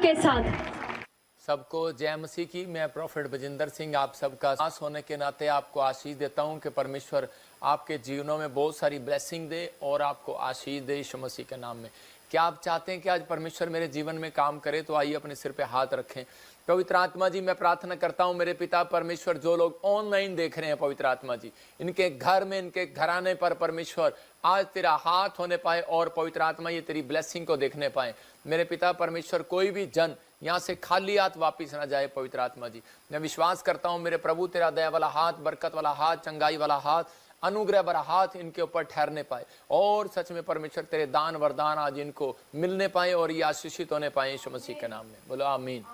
के साथ। सबको जय मसीह की। मैं प्रोफेट बजिंदर सिंह आप सबका दास होने के नाते आपको आशीष देता हूं कि परमेश्वर आपके जीवनों में बहुत सारी ब्लेसिंग दे और आपको आशीष दे यीशु मसीह के नाम में। क्या आप चाहते हैं कि आज परमेश्वर मेरे जीवन में काम करे? तो आइए अपने सिर पे हाथ रखें। पवित्र आत्मा जी, मैं प्रार्थना करता हूं मेरे पिता परमेश्वर, जो लोग ऑनलाइन देख रहे हैं पवित्र आत्मा जी, इनके घर में, इनके घराने पर परमेश्वर आज तेरा हाथ होने पाए और पवित्र आत्मा ये तेरी ब्लेसिंग को देखने पाए। मेरे पिता परमेश्वर, कोई भी जन यहाँ से खाली हाथ वापिस ना जाए पवित्र आत्मा जी। मैं विश्वास करता हूँ मेरे प्रभु, तेरा दया वाला हाथ, बरकत वाला हाथ, चंगाई वाला हाथ, अनुग्रह भरा हाथ इनके ऊपर ठहरने पाए और सच में परमेश्वर तेरे दान वरदान आज इनको मिलने पाए और ये आशीषित होने पाए यीशु मसीह के नाम में। बोलो आमीन।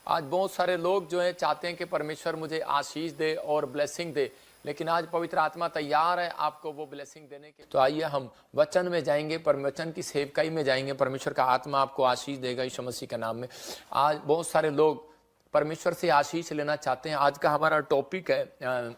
आज बहुत सारे लोग जो है चाहते हैं कि परमेश्वर मुझे आशीष दे और ब्लेसिंग दे, लेकिन आज पवित्र आत्मा तैयार है आपको वो ब्लेसिंग देने के। तो आइए हम वचन में जाएंगे, वचन की सेवकाई में जाएंगे। परमेश्वर का आत्मा आपको आशीष देगा यीशु मसीह के नाम में। आज बहुत सारे लोग परमेश्वर से आशीष लेना चाहते हैं। आज का हमारा टॉपिक है,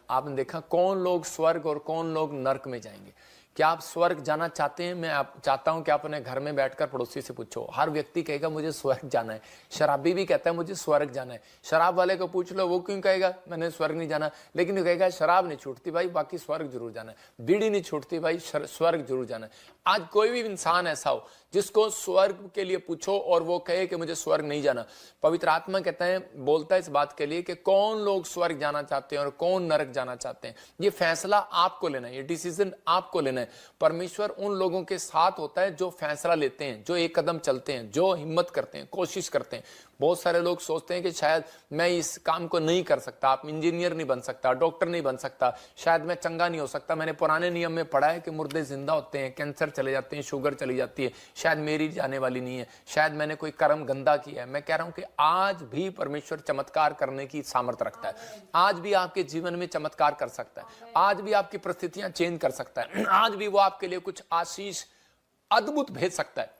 आपने देखा, कौन लोग स्वर्ग और कौन लोग नरक में जाएंगे। क्या आप स्वर्ग जाना चाहते हैं? मैं चाहता हूं कि आप अपने घर में बैठकर पड़ोसी से पूछो। हर व्यक्ति कहेगा मुझे स्वर्ग जाना है। शराबी भी कहता है मुझे स्वर्ग जाना है। शराब वाले को पूछ लो, वो क्यों कहेगा मैंने स्वर्ग नहीं जाना, लेकिन वो कहेगा शराब नहीं छूटती भाई, बाकी स्वर्ग जरूर जाना है। बीड़ी नहीं छूटती भाई, स्वर्ग जरूर जाना है। आज कोई भी इंसान ऐसा हो जिसको स्वर्ग के लिए पूछो और वो कहे कि मुझे स्वर्ग नहीं जाना, पवित्र आत्मा कहता है, बोलता है इस बात के लिए कि कौन लोग स्वर्ग जाना चाहते हैं और कौन नरक जाना चाहते हैं। ये फैसला आपको लेना है, ये डिसीजन आपको लेना है। परमेश्वर उन लोगों के साथ होता है जो फैसला लेते हैं, जो एक कदम चलते हैं, जो हिम्मत करते हैं, कोशिश करते हैं। बहुत सारे लोग सोचते हैं कि शायद मैं इस काम को नहीं कर सकता, आप इंजीनियर नहीं बन सकता, डॉक्टर नहीं बन सकता, शायद मैं चंगा नहीं हो सकता। मैंने पुराने नियम में पढ़ा है कि मुर्दे जिंदा होते हैं, कैंसर चले जाते हैं, शुगर चली जाती है, शायद मेरी जाने वाली नहीं है, शायद मैंने कोई कर्म गंदा किया है। मैं कह रहा हूं कि आज भी परमेश्वर चमत्कार करने की सामर्थ्य रखता है। आज भी आपके जीवन में चमत्कार कर सकता है। आज भी आपकी परिस्थितियां चेंज कर सकता है। आज भी वो आपके लिए कुछ आशीष अद्भुत भेज सकता है।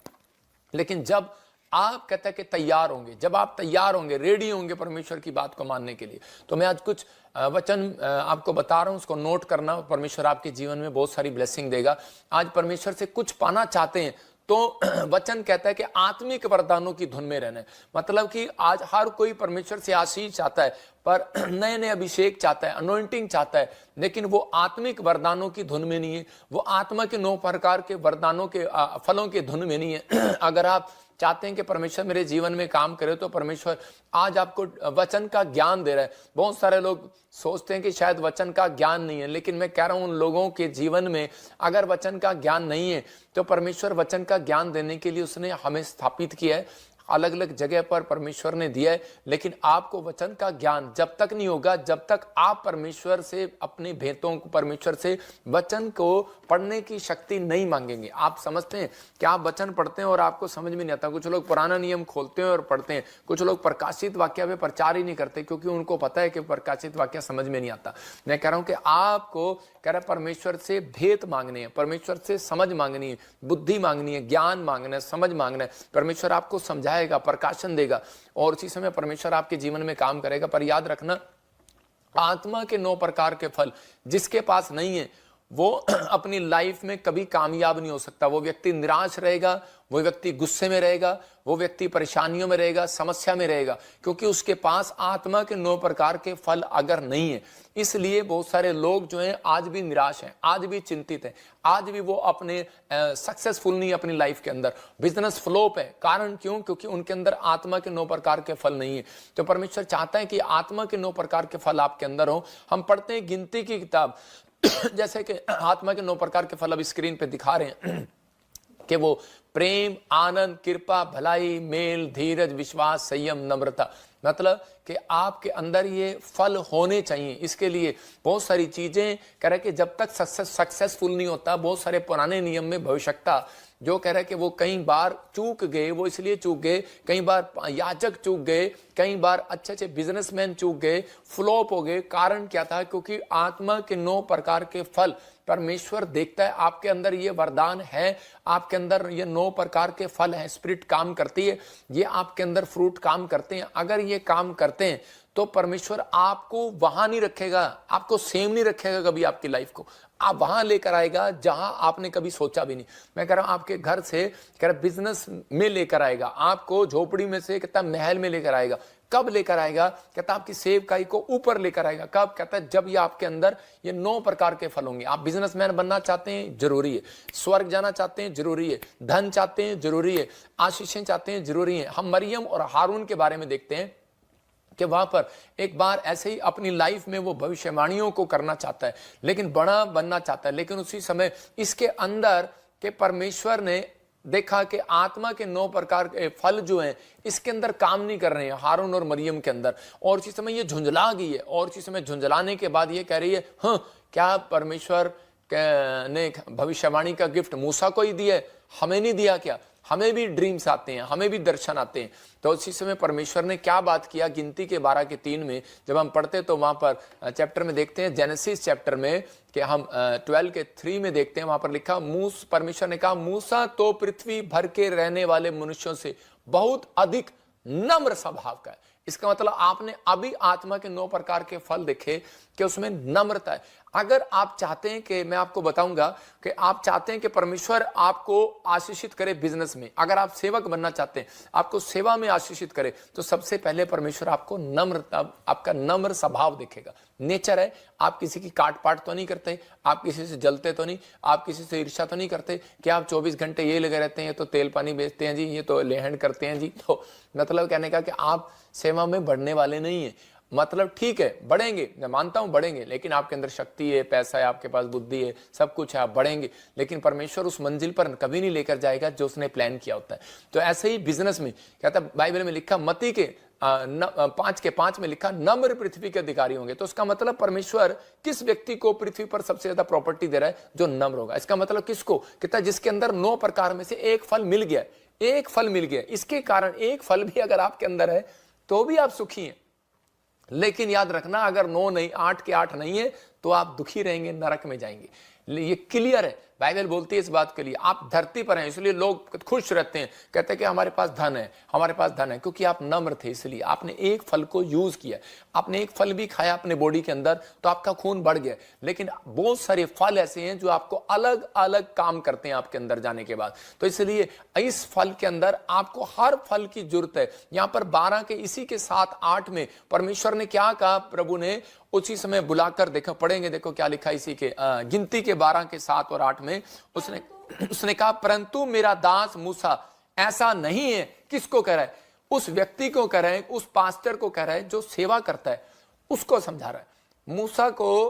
लेकिन जब आप कहते हैं कि तैयार होंगे, जब आप तैयार होंगे, रेडी होंगे परमेश्वर की बात को मानने के लिए, तो मैं आज कुछ वचन आपको बता रहा हूं, उसको नोट करना। परमेश्वर आपके जीवन में बहुत सारी ब्लेसिंग देगा। आज परमेश्वर से कुछ पाना चाहते हैं तो वचन कहता है कि आत्मिक वरदानों की धुन में रहना है। मतलब कि आज हर कोई परमेश्वर से आशीष चाहता है, पर नए नए अभिषेक चाहता है, अनॉइंटिंग चाहता है, लेकिन वो आत्मिक वरदानों की धुन में नहीं है, वो आत्मा के 9 प्रकार के वरदानों के फलों के धुन में नहीं है। अगर आप चाहते हैं कि परमेश्वर मेरे जीवन में काम करे, तो परमेश्वर आज आपको वचन का ज्ञान दे रहा है। बहुत सारे लोग सोचते हैं कि शायद वचन का ज्ञान नहीं है, लेकिन मैं कह रहा हूं उन लोगों के जीवन में अगर वचन का ज्ञान नहीं है तो परमेश्वर वचन का ज्ञान देने के लिए उसने हमें स्थापित किया है, अलग अलग जगह पर परमेश्वर ने दिया है। लेकिन आपको वचन का ज्ञान जब तक नहीं होगा, जब तक आप परमेश्वर से अपने भेदों को, परमेश्वर से वचन को पढ़ने की शक्ति नहीं मांगेंगे। आप समझते हैं कि आप वचन पढ़ते हैं और आपको समझ में नहीं आता। कुछ लोग पुराना नियम खोलते हैं और पढ़ते हैं, कुछ लोग प्रकाशित वाक्य पे प्रचार ही नहीं करते क्योंकि उनको पता है कि प्रकाशित वाक्य समझ में नहीं आता। मैं कह रहा हूं कि आपको कह रहा परमेश्वर से भेद मांगने हैं, परमेश्वर से समझ मांगनी है, बुद्धि मांगनी है, ज्ञान मांगना है, समझ मांगना है। परमेश्वर आपको समझाएगा, प्रकाशन देगा और उसी समय परमेश्वर आपके जीवन में काम करेगा। पर याद रखना, आत्मा के 9 प्रकार के फल जिसके पास नहीं है वो अपनी लाइफ में कभी कामयाब नहीं हो सकता। वो व्यक्ति निराश रहेगा, वो व्यक्ति गुस्से में रहेगा, वो व्यक्ति परेशानियों में रहेगा, समस्या में रहेगा, क्योंकि उसके पास आत्मा के 9 प्रकार के फल अगर नहीं है। इसलिए बहुत सारे लोग जो हैं आज भी निराश हैं, आज भी चिंतित हैं, आज भी वो अपने सक्सेसफुल नहीं अपनी लाइफ के अंदर, बिजनेस फ्लॉप है। कारण क्यों? क्योंकि उनके अंदर आत्मा के 9 प्रकार के फल नहीं है। तो परमेश्वर चाहता है कि आत्मा के 9 प्रकार के फल आपके अंदर हो। हम पढ़ते हैं गिनती की किताब, जैसे कि आत्मा के 9 प्रकार के फल अब स्क्रीन पे दिखा रहे हैं कि वो प्रेम, आनंद, कृपा, भलाई, मेल, धीरज, विश्वास, संयम, नम्रता। मतलब कि आपके अंदर ये फल होने चाहिए। इसके लिए बहुत सारी चीजें कह रहे कि जब तक सक्सेसफुल नहीं होता, बहुत सारे पुराने नियम में भविष्यता जो कह रहा है कि वो कई बार चूक गए, वो इसलिए चूक गए, कई बार याजक चूक गए, कई बार अच्छे अच्छे बिजनेसमैन चूक गए, फ्लॉप हो गए। कारण क्या था? क्योंकि आत्मा के 9 प्रकार के फल परमेश्वर देखता है। आपके अंदर ये वरदान है, आपके अंदर ये 9 प्रकार के फल हैं, स्पिरिट काम करती है, ये आपके अंदर फ्रूट काम करते हैं। अगर ये काम करते हैं तो परमेश्वर आपको वहां नहीं रखेगा, आपको सेम नहीं रखेगा कभी आपकी लाइफ को। आप वहां लेकर आएगा जहां आपने कभी सोचा भी नहीं। मैं कह रहा हूं आपके घर से कह रहा बिजनेस में लेकर आएगा, आपको झोपड़ी में से कहता महल में लेकर आएगा। कब लेकर आएगा? कहता आपकी सेवकाई को ऊपर लेकर आएगा। कब? कहता है जब ये आपके अंदर ये 9 प्रकार के फल होंगे। आप बिजनेसमैन बनना चाहते हैं, जरूरी है। स्वर्ग जाना चाहते हैं, जरूरी है। धन चाहते हैं, जरूरी है। आशीषें चाहते हैं, जरूरी है। हम मरियम और हारून के बारे में देखते हैं कि वहां पर एक बार ऐसे ही अपनी लाइफ में वो भविष्यवाणियों को करना चाहता है, लेकिन बड़ा बनना चाहता है, लेकिन उसी समय इसके अंदर के परमेश्वर ने देखा कि आत्मा के 9 प्रकार के फल जो हैं इसके अंदर काम नहीं कर रहे हैं हारून और मरियम के अंदर। और इसी समय ये झुंझला गई है, और इसी समय झुंझलाने के बाद ये कह रही है, हाँ क्या परमेश्वर ने भविष्यवाणी का गिफ्ट मूसा को ही दिया, हमें नहीं दिया क्या? हमें भी ड्रीम्स आते हैं, हमें भी दर्शन आते हैं। तो उसी समय परमेश्वर ने क्या बात किया, गिनती के 12 के 3 में जब हम पढ़ते तो वहां पर चैप्टर में देखते हैं, जेनेसिस चैप्टर में कि हम 12 के 3 में देखते हैं, वहां पर लिखा परमेश्वर ने कहा मूसा तो पृथ्वी भर के रहने वाले मनुष्यों से बहुत अधिक नम्र स्वभाव का है। इसका मतलब आपने अभी आत्मा के 9 प्रकार के फल देखे कि उसमें नम्रता है। अगर आप चाहते हैं कि मैं आपको बताऊंगा कि आप चाहते हैं कि परमेश्वर आपको आशीषित करे बिजनेस में, अगर आप सेवक बनना चाहते हैं आपको सेवा में आशीषित करे, तो सबसे पहले परमेश्वर आपको नम्रता, आपका नम्र स्वभाव देखेगा। नेचर है, आप किसी की काट पाट तो नहीं करते, आप किसी से जलते तो नहीं, आप किसी से ईर्ष्या तो नहीं करते कि आप 24 घंटे ये लगे रहते हैं, ये तो तेल पानी बेचते हैं जी, ये तो लेहन करते हैं जी। तो मतलब कहने का कि आप सेवा में बढ़ने वाले नहीं है। मतलब ठीक है बढ़ेंगे, मैं मानता हूं बढ़ेंगे, लेकिन आपके अंदर शक्ति है, पैसा है, आपके पास बुद्धि है, सब कुछ है, आप बढ़ेंगे, लेकिन परमेश्वर उस मंजिल पर कभी नहीं लेकर जाएगा जो उसने प्लान किया होता है। तो ऐसे ही बिजनेस में कहता बाइबल में लिखा, मत्ती के 5:5 में लिखा नम्र पृथ्वी के अधिकारी होंगे। तो उसका मतलब परमेश्वर किस व्यक्ति को पृथ्वी पर सबसे ज्यादा प्रॉपर्टी दे रहा है? जो नम्र होगा। इसका मतलब किसको? कहता जिसके अंदर 9 प्रकार में से एक फल मिल गया, एक फल मिल गया। इसके कारण एक फल भी अगर आपके अंदर है तो भी आप सुखी हैं, लेकिन याद रखना अगर 9 नहीं, 8 के 8 नहीं है तो आप दुखी रहेंगे, नरक में जाएंगे। ये क्लियर है, बाइबल बोलती है इस बात के लिए। आप धरती पर हैं इसलिए लोग खुश रहते हैं, कहते हैं कि हमारे पास धन है, हमारे पास धन है, क्योंकि आप नम्र थे, इसलिए आपने एक फल को यूज किया। आपने एक फल भी खाया अपने बॉडी के अंदर तो आपका खून बढ़ गया, लेकिन बहुत सारे फल ऐसे हैं जो आपको अलग अलग काम करते हैं आपके अंदर जाने के बाद। तो इसलिए इस फल के अंदर आपको हर फल की जरूरत है। यहां पर 12 के इसी के 7-8 में परमेश्वर ने क्या कहा? प्रभु ने उसी समय बुलाकर, देखो पढ़ेंगे, देखो क्या लिखा इसी के गिनती के 12 के 7 और 8 में। उसने कहा परंतु मेरा दास मूसा ऐसा नहीं है। किसको कह रहा है? उस व्यक्ति को कह रहा है, उस पास्टर को कह रहा है जो सेवा करता है, उसको समझा रहा है। मूसा को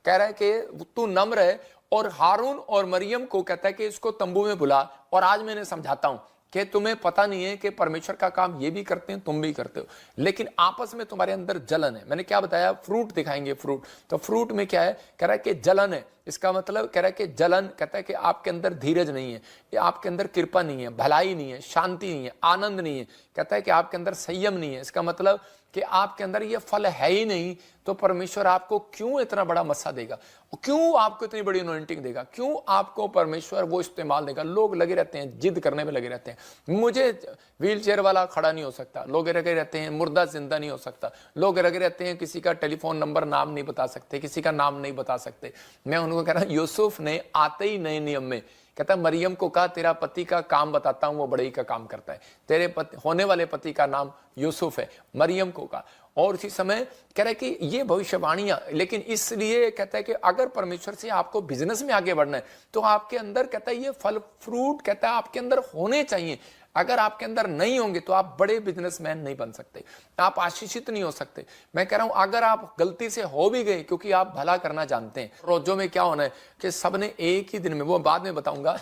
कह रहा है कि तू नम्र है, और हारून और मरियम को कहता है कि इसको तंबू में बुला, और आज मैंने समझाता हूं कि तुम्हें पता नहीं है कि परमेश्वर का काम ये भी करते हैं, तुम भी करते हो, लेकिन आपस में तुम्हारे अंदर जलन है। मैंने क्या बताया? फ्रूट दिखाएंगे, फ्रूट। तो फ्रूट में क्या है? कह रहा है कि जलन है। इसका मतलब कह रहा है कि जलन, कहता है कि आपके अंदर धीरज नहीं है, आपके अंदर कृपा नहीं है, भलाई नहीं है, शांति नहीं है, आनंद नहीं है, कहता है कि आपके अंदर संयम नहीं है। इसका मतलब कि आपके अंदर ये फल है ही नहीं, तो परमेश्वर आपको क्यों इतना बड़ा मस्सा देगा? क्यों आपको इतनी बड़ी अनॉइंटिंग देगा? क्यों आपको परमेश्वर वो इस्तेमाल देगा? लोग लगे रहते हैं, जिद करने में लगे रहते हैं, मुझे व्हील चेयर वाला खड़ा नहीं हो सकता, लोग लगे रहते हैं, मुर्दा जिंदा नहीं हो सकता, लोग लगे रहते हैं, किसी का टेलीफोन नंबर नाम नहीं बता सकते, किसी का नाम नहीं बता सकते। मैं उनको कह रहा हूं, यूसुफ ने आते ही नए नियम में कहता मरियम को कहा तेरा पति का काम बताता हूं, वो बड़े का काम करता है, तेरे पति होने वाले पति का नाम यूसुफ है, मरियम को कहा। और उसी समय कह रहा है कि ये भविष्यवाणियां, लेकिन इसलिए कहता है कि अगर परमेश्वर से आपको बिजनेस में आगे बढ़ना है तो आपके अंदर कहता है ये फल फ्रूट कहता है आपके अंदर होने चाहिए। अगर आपके अंदर नहीं होंगे तो आप बड़े बिजनेसमैन नहीं बन सकते, आप आशीषित नहीं हो सकते। मैं कह रहा हूं अगर आप गलती से हो भी गए, क्योंकि आप भला करना जानते हैं, रोजों में क्या होना है कि सबने एक ही दिन में, वो बाद में बताऊंगा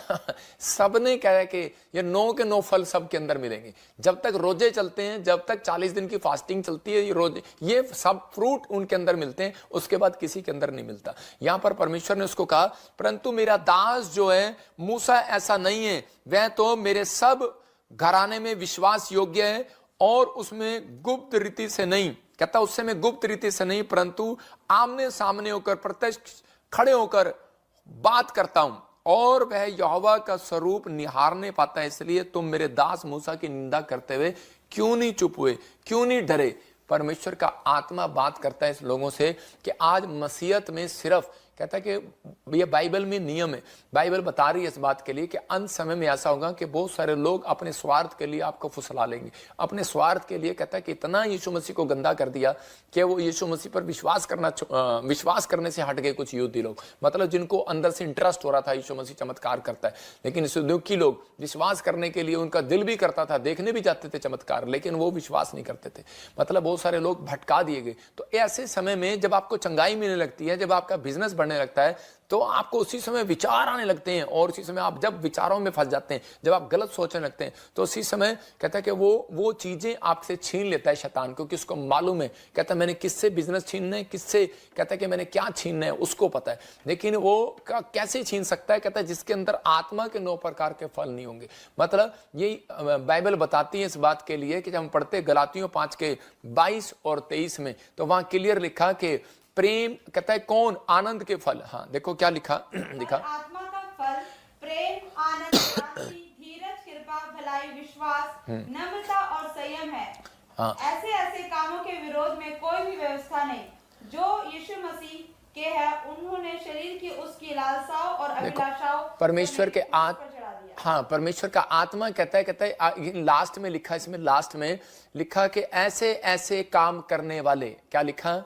सबने कह रहा है कि ये 9 के 9 फल सबके अंदर मिलेंगे। जब तक रोजे चलते हैं, जब तक 40 दिन की फास्टिंग चलती है, ये रोजे, ये सब फ्रूट उनके अंदर मिलते हैं, उसके बाद किसी के अंदर नहीं मिलता। यहां पर परमेश्वर ने उसको कहा परंतु मेरा दास जो है मूसा ऐसा नहीं है, वह तो मेरे सब घराने में विश्वास योग्य है और उसमें गुप्त रीति से नहीं, कहता उससे मैं गुप्त रीति से नहीं परंतु आमने सामने होकर प्रत्यक्ष खड़े होकर बात करता हूं, और वह यहोवा का स्वरूप निहारने पाता है। इसलिए तुम मेरे दास मूसा की निंदा करते हुए क्यों नहीं चुप हुए, क्यों नहीं डरे? परमेश्वर का आत्मा बात करता है इस लोगों से कि आज मसीहत में सिर्फ कहता है कि ये बाइबल में नियम है, बाइबल बता रही है इस बात के लिए कि अंत समय में ऐसा होगा कि बहुत सारे लोग अपने स्वार्थ के लिए आपको फुसला लेंगे, अपने स्वार्थ के लिए। कहता है कि इतना यीशु मसीह को गंदा कर दिया कि वो यीशु मसीह पर विश्वास करने से हट गए कुछ यहूदी लोग, मतलब जिनको अंदर से इंटरेस्ट हो रहा था यीशु मसीह चमत्कार करता है, लेकिन सदूकी लोग विश्वास करने के लिए उनका दिल भी करता था, देखने भी जाते थे चमत्कार, लेकिन वो विश्वास नहीं करते थे, मतलब बहुत सारे लोग भटका दिए गए। तो ऐसे समय में जब आपको चंगाई मिलने लगती है, जब आपका बिजनेस बढ़ने लगता है, तो आपको उसी समय विचार आने लगते हैं, और उसी समय आप जब विचारों में फंस जाते हैं, जब आप गलत सोचने लगते हैं, तो उसी समय कहता है कि वो चीजें आपसे छीन लेता है शैतान, क्योंकि उसको मालूम है, कहता है मैंने किससे बिजनेस छीनना है, किससे, कहता है कि मैंने क्या छीनना है उसको पता है, लेकिन वो कैसे छीन सकता है, कहता है जिसके अंदर आत्मा के 9 प्रकार के फल नहीं होंगे। मतलब यही बाइबल बताती है इस बात के लिए कि जब हम पढ़ते गलातियों 5 के 22 और 23 में, तो वहां क्लियर लिखा कि प्रेम, कहता है कौन, आनंद के फल। हाँ देखो क्या लिखा लिखा, आत्मा का फल प्रेम, आनंद, शांति, धीरज, कृपा, भलाई, विश्वास, नम्रता और संयम है। हाँ। ऐसे ऐसे कामों के विरोध में कोई भी व्यवस्था नहीं। जो यीशु मसीह के है, उन्होंने शरीर की उसकी लालसाओं और अभिलाषाओं परमेश्वर के हाँ, परमेश्वर का आत्मा कहता है लास्ट में लिखा, इसमें लास्ट में लिखा कि ऐसे ऐसे काम करने वाले, क्या लिखा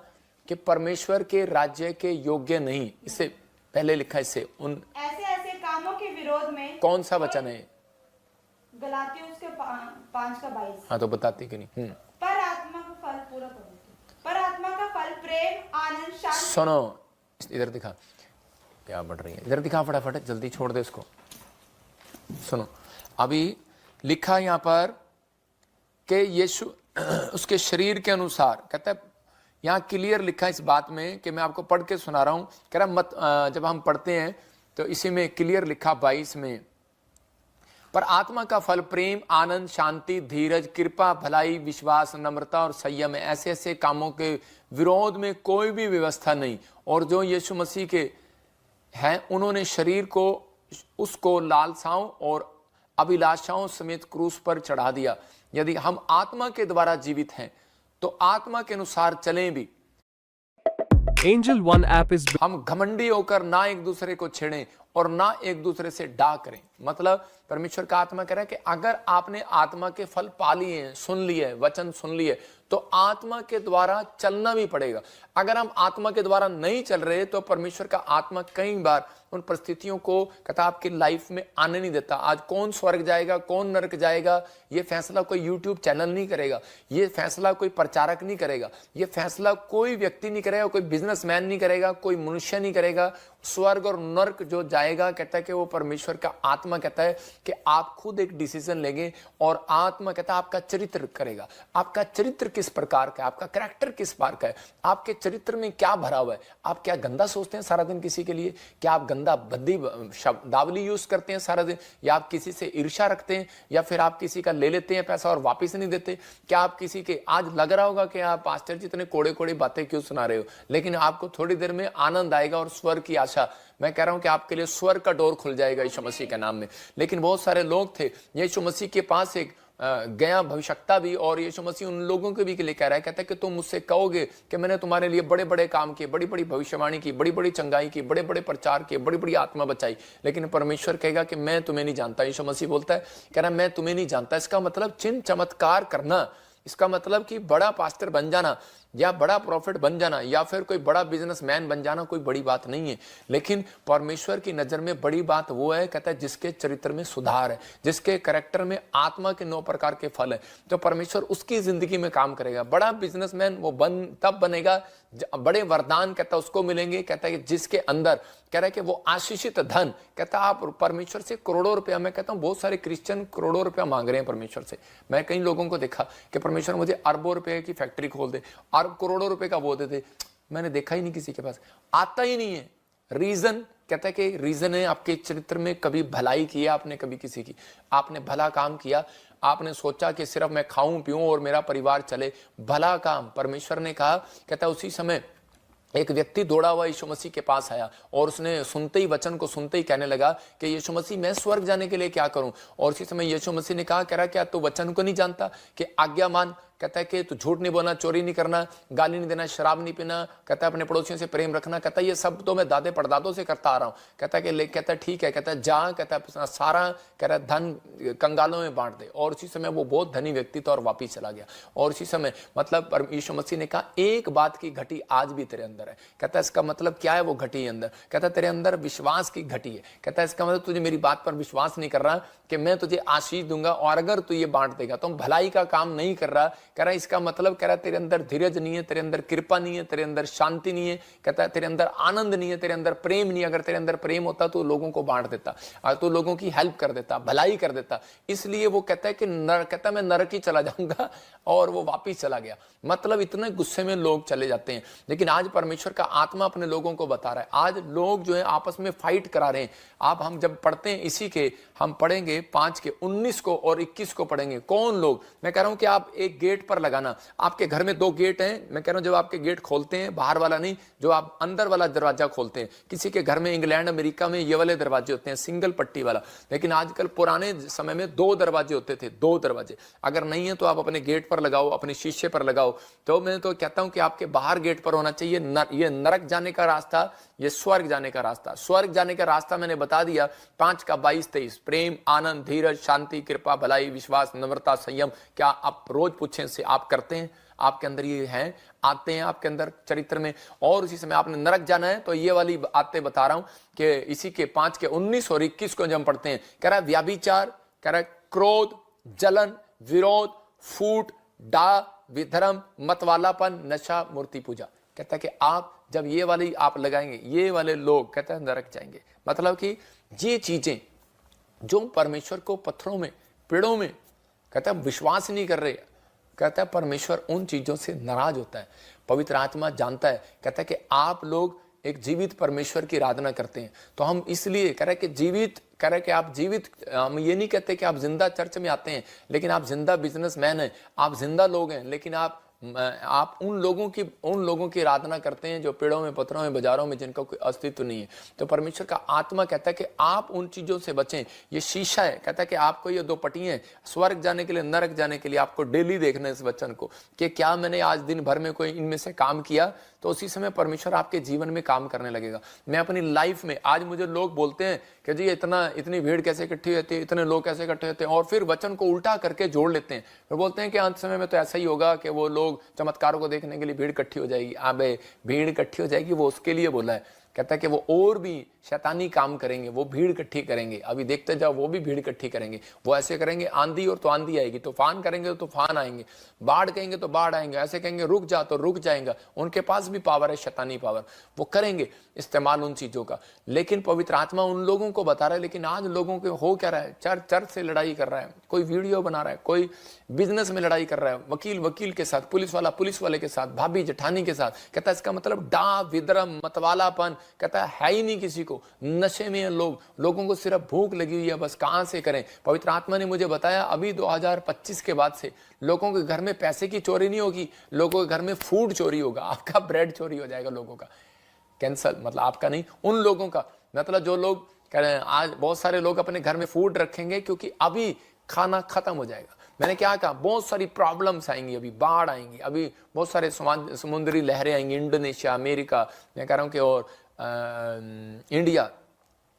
कि परमेश्वर के राज्य के योग्य नहीं, इससे पहले लिखा इससे उन ऐसे ऐसे कामों के विरोध में। कौन सा वचन है? गलातियों उसके 5 का 22। हाँ तो बताती कि नहीं। पर आत्मा का फल पूरा पर आत्मा का फल प्रेम, आनंद, शांति। सुनो इधर दिखा, क्या बढ़ रही है, इधर दिखा फटाफट, जल्दी छोड़ दे इसको। सुनो अभी लिखा यहाँ पर कि यीशु उसके शरीर के अनुसार, कहता है यहाँ क्लियर लिखा इस बात में कि मैं आपको पढ़ के सुना रहा हूँ, कह रहा मत जब हम पढ़ते हैं तो इसी में क्लियर लिखा 22 में, पर आत्मा का फल प्रेम, आनंद, शांति, धीरज, कृपा, भलाई, विश्वास, नम्रता और संयम है। ऐसे ऐसे कामों के विरोध में कोई भी व्यवस्था नहीं। और जो यीशु मसीह के हैं उन्होंने शरीर को उसको लालसाओं और अभिलाषाओं समेत क्रूस पर चढ़ा दिया। यदि हम आत्मा के द्वारा जीवित हैं तो आत्मा के अनुसार चलें भी। Angel One ऐप इस हम घमंडी होकर ना एक दूसरे को छेड़ें और ना एक दूसरे से डा करें। मतलब परमेश्वर का आत्मा कह रहा है कि अगर आपने आत्मा के फल पा लिए हैं, सुन लिए, वचन सुन लिए, तो आत्मा के द्वारा चलना भी पड़ेगा। अगर हम आत्मा के द्वारा नहीं चल रहे तो परमेश्वर का आत्मा कई बार उन परिस्थितियों को कहता आपकी लाइफ में आने नहीं देता। आज कौन स्वर्ग जाएगा, कौन नरक जाएगा, ये फैसला कोई यूट्यूब चैनल नहीं करेगा, ये फैसला कोई प्रचारक नहीं करेगा, ये फैसला कोई व्यक्ति नहीं करेगा, कोई बिजनेसमैन नहीं करेगा, कोई मनुष्य नहीं करेगा। स्वर्ग और नरक जो जाएगा, कहता है कि वो परमेश्वर का आत्मा कहता है कि आप खुद एक डिसीजन लेंगे और आत्मा कहता है आपका चरित्र करेगा। आपका चरित्र किस प्रकार का है, आपका कैरेक्टर किस प्रकार का है, आपके चरित्र में क्या भरा हुआ है। आप क्या गंदा सोचते हैं सारा दिन किसी के लिए, क्या आप गंदा बद्दी शब्दावली यूज करते हैं सारा दिन, या आप किसी से ईर्ष्या रखते हैं, या फिर आप किसी का ले लेते हैं पैसा और वापस नहीं देते। क्या आप किसी के, आज लग रहा होगा कि आप पास्टर जी इतने कोड़े कोड़े बातें क्यों सुना रहे हो, लेकिन आपको थोड़ी देर में आनंद आएगा और स्वर्ग की आशा, मैं कह रहा हूं कि आपके लिए स्वर्ग का डोर खुल जाएगा यीशु मसीह के नाम में। लेकिन बहुत सारे लोग थे, यीशु मसीह के पास एक गया भविष्यता भी, और यीशु मसीह उन लोगों के भी के लिए कह रहा है, कहता है कि तुम मुझसे कहोगे कि मैंने तुम्हारे लिए बड़े बड़े काम किए, बड़ी बड़ी भविष्यवाणी की, बड़ी बड़ी चंगाई की, बड़े बड़े प्रचार किए, बड़ी बड़ी आत्मा बचाई, लेकिन परमेश्वर कहेगा कि मैं तुम्हें नहीं जानता। यीशु मसीह बोलता है, कह रहा है मैं तुम्हें नहीं जानता। इसका मतलब चिन्ह चमत्कार करना, इसका मतलब कि बड़ा पास्टर बन जाना या बड़ा प्रॉफिट बन जाना या फिर कोई बड़ा बिजनेसमैन बन जाना कोई बड़ी बात नहीं है। लेकिन परमेश्वर की नजर में बड़ी बात वो है, कहता है जिसके चरित्र में सुधार है, जिसके कैरेक्टर में आत्मा के 9 प्रकार के फल है, तो परमेश्वर उसकी जिंदगी में काम करेगा। बड़ा बिजनेसमैन वो तब बनेगा, बड़े वरदान कहता है उसको मिलेंगे, कहता है कि जिसके अंदर कह रहा है कि वो आशीषित धन, कहता है आप परमेश्वर से करोड़ों रुपया, मैं कहता हूं बहुत सारे क्रिश्चियन करोड़ों रुपया मांग रहे हैं परमेश्वर से। मैं कई लोगों को देखा कि परमेश्वर मुझे अरबों रुपए की फैक्ट्री खोल दे, करोड़ों रुपए का वो देते, मैंने देखा ही नहीं किसी के पास, आता ही नहीं है। रीजन कहता है कि रीजन है आपके चरित्र में कभी भलाई की है आपने, कभी किसी की, आपने भला काम किया, आपने सोचा कि सिर्फ मैं खाऊं पीऊं और मेरा परिवार चले, भला काम। परमेश्वर ने कहा, कहता है उसी समय एक व्यक्ति दौड़ा हुआ यीशु मसीह के पास आया और उसने सुनते ही, वचन को सुनते ही कहने लगा कि यीशु मसीह मैं स्वर्ग जाने के लिए क्या करूं। और उसी समय यीशु मसीह ने कहा, कह रहा क्या तू वचन को नहीं जानता कि आज्ञा मान, कहता है कि तू झूठ नहीं बोलना, चोरी नहीं करना, गाली नहीं देना, शराब नहीं पीना, कहता है अपने पड़ोसियों से प्रेम रखना, कहता है ये सब तो मैं दादे परदादों से करता आ रहा हूँ। कहता है ठीक है, कहता है जा, कहता है सारा कह रहा धन कंगालों में बांट दे। और उसी समय वो बहुत धनी व्यक्ति था और वापिस चला गया। और उसी समय मतलब यीशु मसीह ने कहा एक बात की घटी आज भी तेरे अंदर है। कहता है इसका मतलब क्या है वो घटी अंदर? कहता है तेरे अंदर विश्वास की घटी है। कहता है इसका मतलब तुझे मेरी बात पर विश्वास नहीं कर रहा कि मैं तुझे आशीष दूंगा और अगर तू ये बांट देगा तो भलाई का काम नहीं कर रहा। कह रहा इसका मतलब कह रहा तेरे अंदर धीरज नहीं है, तेरे अंदर कृपा नहीं है, तेरे अंदर शांति नहीं है, कहता है तेरे अंदर आनंद नहीं है, तेरे अंदर प्रेम नहीं है। अगर तेरे अंदर प्रेम होता तो लोगों को बांट देता और तो लोगों की हेल्प कर देता, भलाई कर देता। इसलिए वो कहता है कि कहता है मैं नरक ही चला जाऊंगा और वो वापिस चला गया। मतलब इतने गुस्से में लोग चले जाते हैं। लेकिन आज परमेश्वर का आत्मा अपने लोगों को बता रहा है। आज लोग जो है आपस में फाइट करा रहे हैं। हम जब पढ़ते हैं इसी के, हम पढ़ेंगे 5 के 19 को और 21 को पढ़ेंगे। कौन लोग? मैं कह रहा हूं कि आप एक गेट पर लगाना। आपके घर में 2 गेट हैं। मैं कह रहा हूं जब आपके गेट खोलते हैं, बाहर वाला नहीं, जो आप अंदर वाला दरवाजा खोलते हैं। किसी के घर में इंग्लैंड अमेरिका में ये वाले दरवाजे होते हैं, सिंगल पट्टी वाला। लेकिन आजकल पुराने समय में 2 दरवाजे होते थे, 2 दरवाजे। अगर नहीं है तो आप अपने गेट पर लगाओ, अपने शीशे पर लगाओ। तो मैं तो कहता हूं कि आपके बाहर गेट पर होना चाहिए ये नरक जाने का रास्ता, ये स्वर्ग जाने का रास्ता। स्वर्ग जाने का रास्ता मैंने बता दिया 5 का 22-23। प्रेम, आनंद, धीरज, शांति, कृपा, भलाई, विश्वास, नम्रता, संयम। क्या आप रोज पूछें से आप करते हैं? आपके अंदर ये हैं, आते हैं आपके अंदर चरित्र में। और उसी समय आपने नरक जाना है तो ये वाली आते बता रहा हूं कि इसी के 5 के 19 और 21 को जब हम पढ़ते हैं, कह रहा है व्याभिचार, कह रहा है क्रोध, जलन, विरोध, फूट, डा, विधर्म, मतवालापन, नशा, मूर्ति पूजा। कहता है कि आप जब ये वाली आप लगाएंगे, ये वाले लोग कहता है नरक जाएंगे। मतलब कि ये चीजें जो परमेश्वर को पत्थरों में, पेड़ों में कहता है विश्वास नहीं कर रहे, कहता है परमेश्वर उन चीजों से नाराज होता है। पवित्र आत्मा जानता है, कहता है कि आप लोग एक जीवित परमेश्वर की आराधना करते हैं। तो हम इसलिए कह रहे कि जीवित, कह रहे कि आप जीवित, हम ये नहीं कहते कि आप जिंदा चर्च में आते हैं, लेकिन आप जिंदा बिजनेसमैन हैं, आप जिंदा लोग हैं, लेकिन आप उन लोगों की आराधना करते हैं जो पेड़ों में, पत्थरों में, बाजारों में, जिनका कोई अस्तित्व नहीं है। तो परमेश्वर का आत्मा कहता है कि आप उन चीजों से बचें। ये शीशा है, कहता है कि आपको ये 2 पट्टियां, स्वर्ग जाने के लिए, नरक जाने के लिए आपको डेली देखना है इस वचन को कि क्या मैंने आज दिन भर में कोई इनमें से काम किया। तो उसी समय परमेश्वर आपके जीवन में काम करने लगेगा। मैं अपनी लाइफ में, आज मुझे लोग बोलते हैं कि जी इतनी भीड़ कैसे इकट्ठी होती है, इतने लोग कैसे इकट्ठे होते हैं, और फिर वचन को उल्टा करके जोड़ लेते हैं। फिर बोलते हैं कि अंत समय में तो ऐसा ही होगा कि वो लोग चमत्कारों को देखने के लिए भीड़ इकट्ठी हो जाएगी। अबे भीड़ इकट्ठी हो जाएगी, वो उसके लिए बोला है। कहता है कि वो और भी शैतानी काम करेंगे, वो भीड़ इकट्ठी करेंगे। अभी देखते जाओ, वो भी भीड़ इकट्ठी करेंगे। वो ऐसे करेंगे, आंधी और तो आंधी आएगी, तूफान करेंगे तो तूफान आएंगे, बाढ़ कहेंगे तो बाढ़ आएंगे, ऐसे कहेंगे रुक जा तो रुक जाएगा। उनके पास भी पावर है, शैतानी पावर, वो करेंगे इस्तेमाल उन चीजों का। लेकिन पवित्र आत्मा उन लोगों को बता रहा है। लेकिन आज लोगों के हो क्या रहा है, चर्च से लड़ाई कर रहा है, कोई वीडियो बना रहा है, कोई बिजनेस में लड़ाई कर रहा है, वकील के साथ, पुलिस वाले के साथ, भाभी जेठानी के साथ। कहता है इसका मतलब डा, विद्रम, मतवालापन, कहता है ही नहीं किसी को। नशे में लोगों को सिर्फ भूख लगी हुई है, बस कहां से करें। पवित्र आत्मा ने मुझे बताया अभी 2025 के बाद से लोगों के घर में पैसे की चोरी नहीं होगी, लोगों के घर में फूड चोरी होगा। आपका ब्रेड चोरी हो जाएगा लोगों का, कैंसल, मतलब आपका नहीं, उन लोगों का। मतलब जो लोग कह रहे हैं आज बहुत सारे लोग अपने घर में फूड रखेंगे क्योंकि अभी खाना खत्म हो जाएगा। मैंने क्या कहा, बहुत सारी प्रॉब्लम्स आएंगी, अभी बाढ़ आएंगी, अभी बहुत सारे समुद्री लहरें आएंगी, इंडोनेशिया, अमेरिका, मैं कह रहा हूं कि और इंडिया,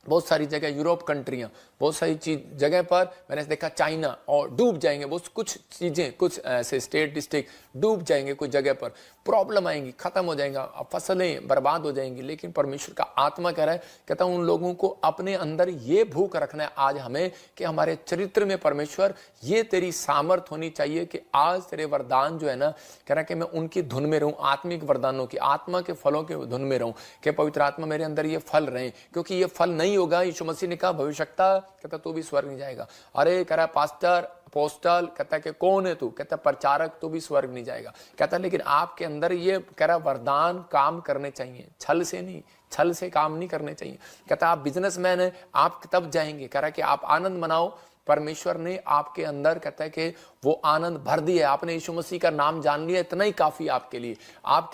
बहुत सारी जगह, यूरोप कंट्रियां, बहुत सारी जगह पर मैंने देखा चाइना, और डूब जाएंगे वो कुछ चीजें, कुछ ऐसे स्टेट डिस्ट्रिक्ट डूब जाएंगे, कुछ जगह पर प्रॉब्लम आएंगी, खत्म हो जाएगा, फसलें बर्बाद हो जाएंगी। लेकिन परमेश्वर का आत्मा कह रहा है, कहता हूं उन लोगों को अपने अंदर ये भूख रखना है आज हमें कि हमारे चरित्र में परमेश्वर, ये तेरी सामर्थ होनी चाहिए कि आज तेरे वरदान जो है ना, कह रहा है कि मैं उनकी धुन में रहूं, आत्मिक वरदानों की, आत्मा के फलों के धुन में रहूं, कि पवित्र आत्मा मेरे अंदर ये फल रहे, क्योंकि ये फल नहीं होगा। यीशु मसीह ने कहा भविष्यवक्ता, कहता तू भी स्वर्ग नहीं जाएगा। अरे कह रहा पास्टर, अपोस्टल, कहता कि कौन है तू, कहता प्रचारक, तू भी स्वर्ग नहीं जाएगा। कहता लेकिन आपके अंदर ये कह रहा वरदान काम करने चाहिए, छल से नहीं, छल से काम नहीं करने चाहिए। कहता आप बिजनेसमैन है, आप तब जाएंगे, कह रहा कि आप आनंद मनाओ, परमेश्वर ने आपके अंदर कहता है कि वो आनंद भर दिया, आपने यीशु मसीह का नाम जान लिया, इतना ही काफी आपके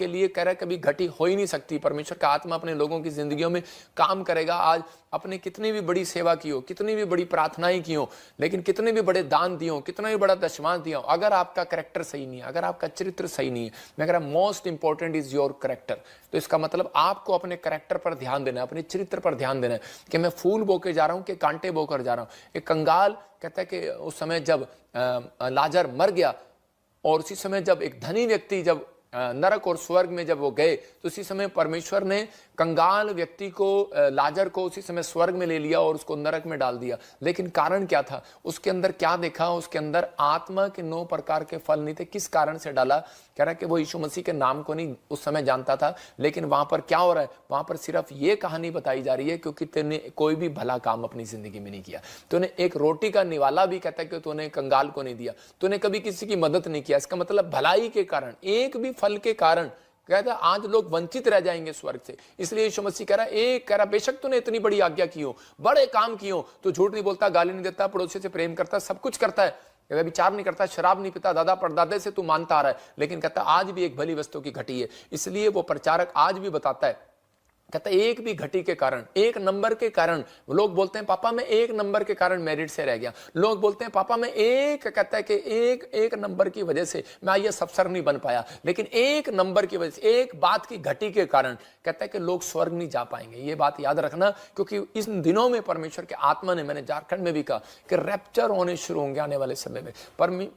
लिए कह रहा है कभी घटी हो ही नहीं सकती। परमेश्वर का आत्मा अपने लोगों की जिंदगियों में काम करेगा। आज अपने कितनी भी बड़ी सेवा की हो, कितनी भी बड़ी प्रार्थनाएं की हो, लेकिन कितने भी बड़े दान दिए हो, कितना भी बड़ा दशमांश दिया हो, अगर आपका कैरेक्टर सही नहीं है, अगर आपका चरित्र सही नहीं है, मैं कह रहा most important is your character. तो इसका मतलब आपको अपने कैरेक्टर पर ध्यान देना है, अपने चरित्र पर ध्यान देना है कि मैं फूल बो के जा रहा हूं कि कांटे बोकर जा रहा हूं। एक कंगाल कहता है कि उस समय जब लाजर मर गया और उसी समय जब एक धनी व्यक्ति जब नरक और स्वर्ग में जब वो गए, तो उसी समय परमेश्वर ने कंगाल व्यक्ति को, लाजर को उसी समय स्वर्ग में ले लिया और उसको नरक में डाल दिया। लेकिन कारण क्या था? उसके अंदर क्या देखा? उसके अंदर आत्मा के 9 प्रकार के फल नहीं थे। किस कारण से डाला? कह रहा है कि वो यीशु मसीह के नाम को नहीं उस समय जानता था। लेकिन वहां पर क्या हो रहा है? वहां पर सिर्फ ये कहानी बताई जा रही है क्योंकि तूने कोई भी भला काम अपनी जिंदगी में नहीं किया। तूने एक रोटी का निवाला भी कहता है कि तूने कंगाल को नहीं दिया, तूने कभी किसी की मदद नहीं किया। इसका मतलब भलाई के कारण, एक भी फल के कारण कहता आज लोग वंचित रह जाएंगे स्वर्ग से। इसलिए यीशु मसीह कह रहा बेशक तूने इतनी बड़ी आज्ञा की हो, बड़े काम किए हो, तो झूठ नहीं बोलता, गाली नहीं देता, पड़ोसी से प्रेम करता, सब कुछ करता है, विचार नहीं करता, शराब नहीं पीता, दादा परदादे से तू मानता आ रहा है, लेकिन कहता आज भी एक भली वस्तु की घटी है। इसलिए वो प्रचारक आज भी बताता है, कहता एक भी घटी के कारण, एक नंबर के कारण, लोग बोलते हैं पापा मैं एक नंबर के कारण मेरिट से रह गया, लोग बोलते हैं पापा मैं कहता है कि एक नंबर की वजह से मैं आईएएस अफसर नहीं बन पाया, लेकिन एक नंबर की वजह से, एक बात की घटी के कारण कहता है कि लोग स्वर्ग नहीं जा पाएंगे। ये बात याद रखना, क्योंकि इस दिनों में परमेश्वर के आत्मा ने, मैंने झारखंड में भी कहा कि रैप्चर होने शुरू होंगे आने वाले समय में।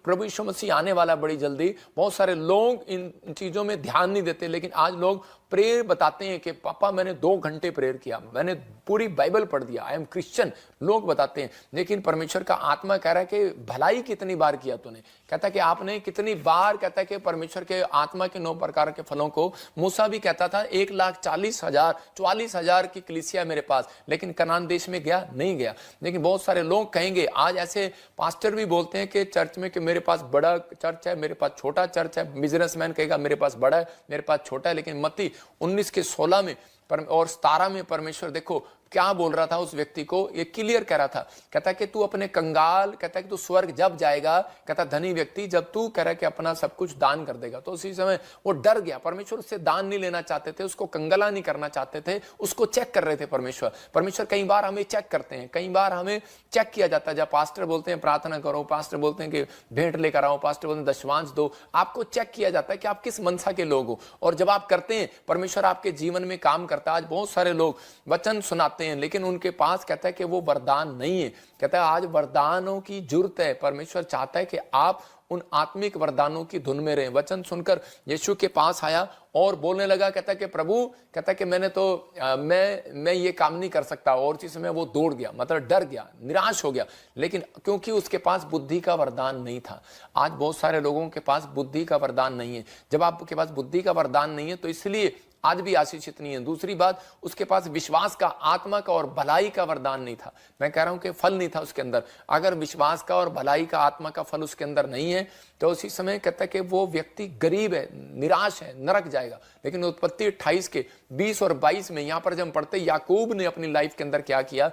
प्रभु यीशु मसीह आने वाला बड़ी जल्दी। बहुत सारे लोग इन चीजों में ध्यान नहीं देते, लेकिन आज लोग प्रेयर बताते हैं कि पापा मैंने 2 घंटे प्रेयर किया, मैंने पूरी बाइबल पढ़ दिया, आई एम क्रिश्चियन, लोग बताते हैं। लेकिन परमेश्वर का आत्मा कह रहा है कि भलाई कितनी बार किया तूने? कहता है कि आपने कितनी बार, कहता है कि परमेश्वर के आत्मा के 9 प्रकार के फलों को, मूसा भी कहता था 1,40,000 की कलीसिया मेरे पास, लेकिन कनान देश में गया नहीं गया। लेकिन बहुत सारे लोग कहेंगे, आज ऐसे पास्टर भी बोलते हैं कि चर्च में कि मेरे पास बड़ा चर्च है, मेरे पास छोटा चर्च है। बिजनेसमैन कहेगा मेरे पास बड़ा है, मेरे पास छोटा है। लेकिन मत्ती 19:16 में और 17 में परमेश्वर देखो क्या बोल रहा था उस व्यक्ति को, ये क्लियर कह रहा था, कहता कि तू अपने कंगाल, कहता कि तू स्वर्ग जब जाएगा, कहता धनी व्यक्ति जब तू कह रहा कि अपना सब कुछ दान कर देगा, तो उसी समय वो डर गया। परमेश्वर उससे दान नहीं लेना चाहते थे, उसको कंगला नहीं करना चाहते थे, उसको चेक कर रहे थे परमेश्वर कई बार हमें चेक करते हैं, कई बार हमें चेक किया जाता है। जब पास्टर बोलते हैं प्रार्थना करो, पास्टर बोलते हैं कि भेंट लेकर आओ, पास्टर बोलते हैं दशमांश दो, आपको चेक किया जाता है कि आप किस मनसा के लोग हो। और जब आप करते हैं, परमेश्वर आपके जीवन में काम करता है। आज बहुत सारे लोग वचन सुनाते हैं, लेकिन उनके पास कहता है कि वो वरदान नहीं है। कहता है आज वरदानों की जरूरत है। परमेश्वर चाहता है कि आप उन आत्मिक वरदानों की धुन में रहें। वचन सुनकर यीशु के पास आया और बोलने लगा, कहता है कि प्रभु, कहता है कि मैंने तो मैं ये काम नहीं कर सकता। और इसी समय वो दौड़ गया, मतलब डर गया, निराश हो गया, लेकिन क्योंकि उसके पास बुद्धि का वरदान नहीं था। आज बहुत सारे लोगों के पास बुद्धि का वरदान नहीं है। जब आपके पास बुद्धि का वरदान नहीं है तो इसलिए आज भी आशीषित नहीं है। दूसरी बात, उसके पास विश्वास का, आत्मा का और भलाई का वरदान नहीं था। मैं कह रहा हूं कि फल नहीं था उसके अंदर। अगर विश्वास का और भलाई का, आत्मा का फल उसके अंदर नहीं है तो उसी समय कहता है कि वो व्यक्ति गरीब है, निराश है, नरक जाएगा। लेकिन उत्पत्ति 28 के 20 और 22 में यहां पर जब हम पढ़ते, याकूब ने अपनी लाइफ के अंदर क्या किया।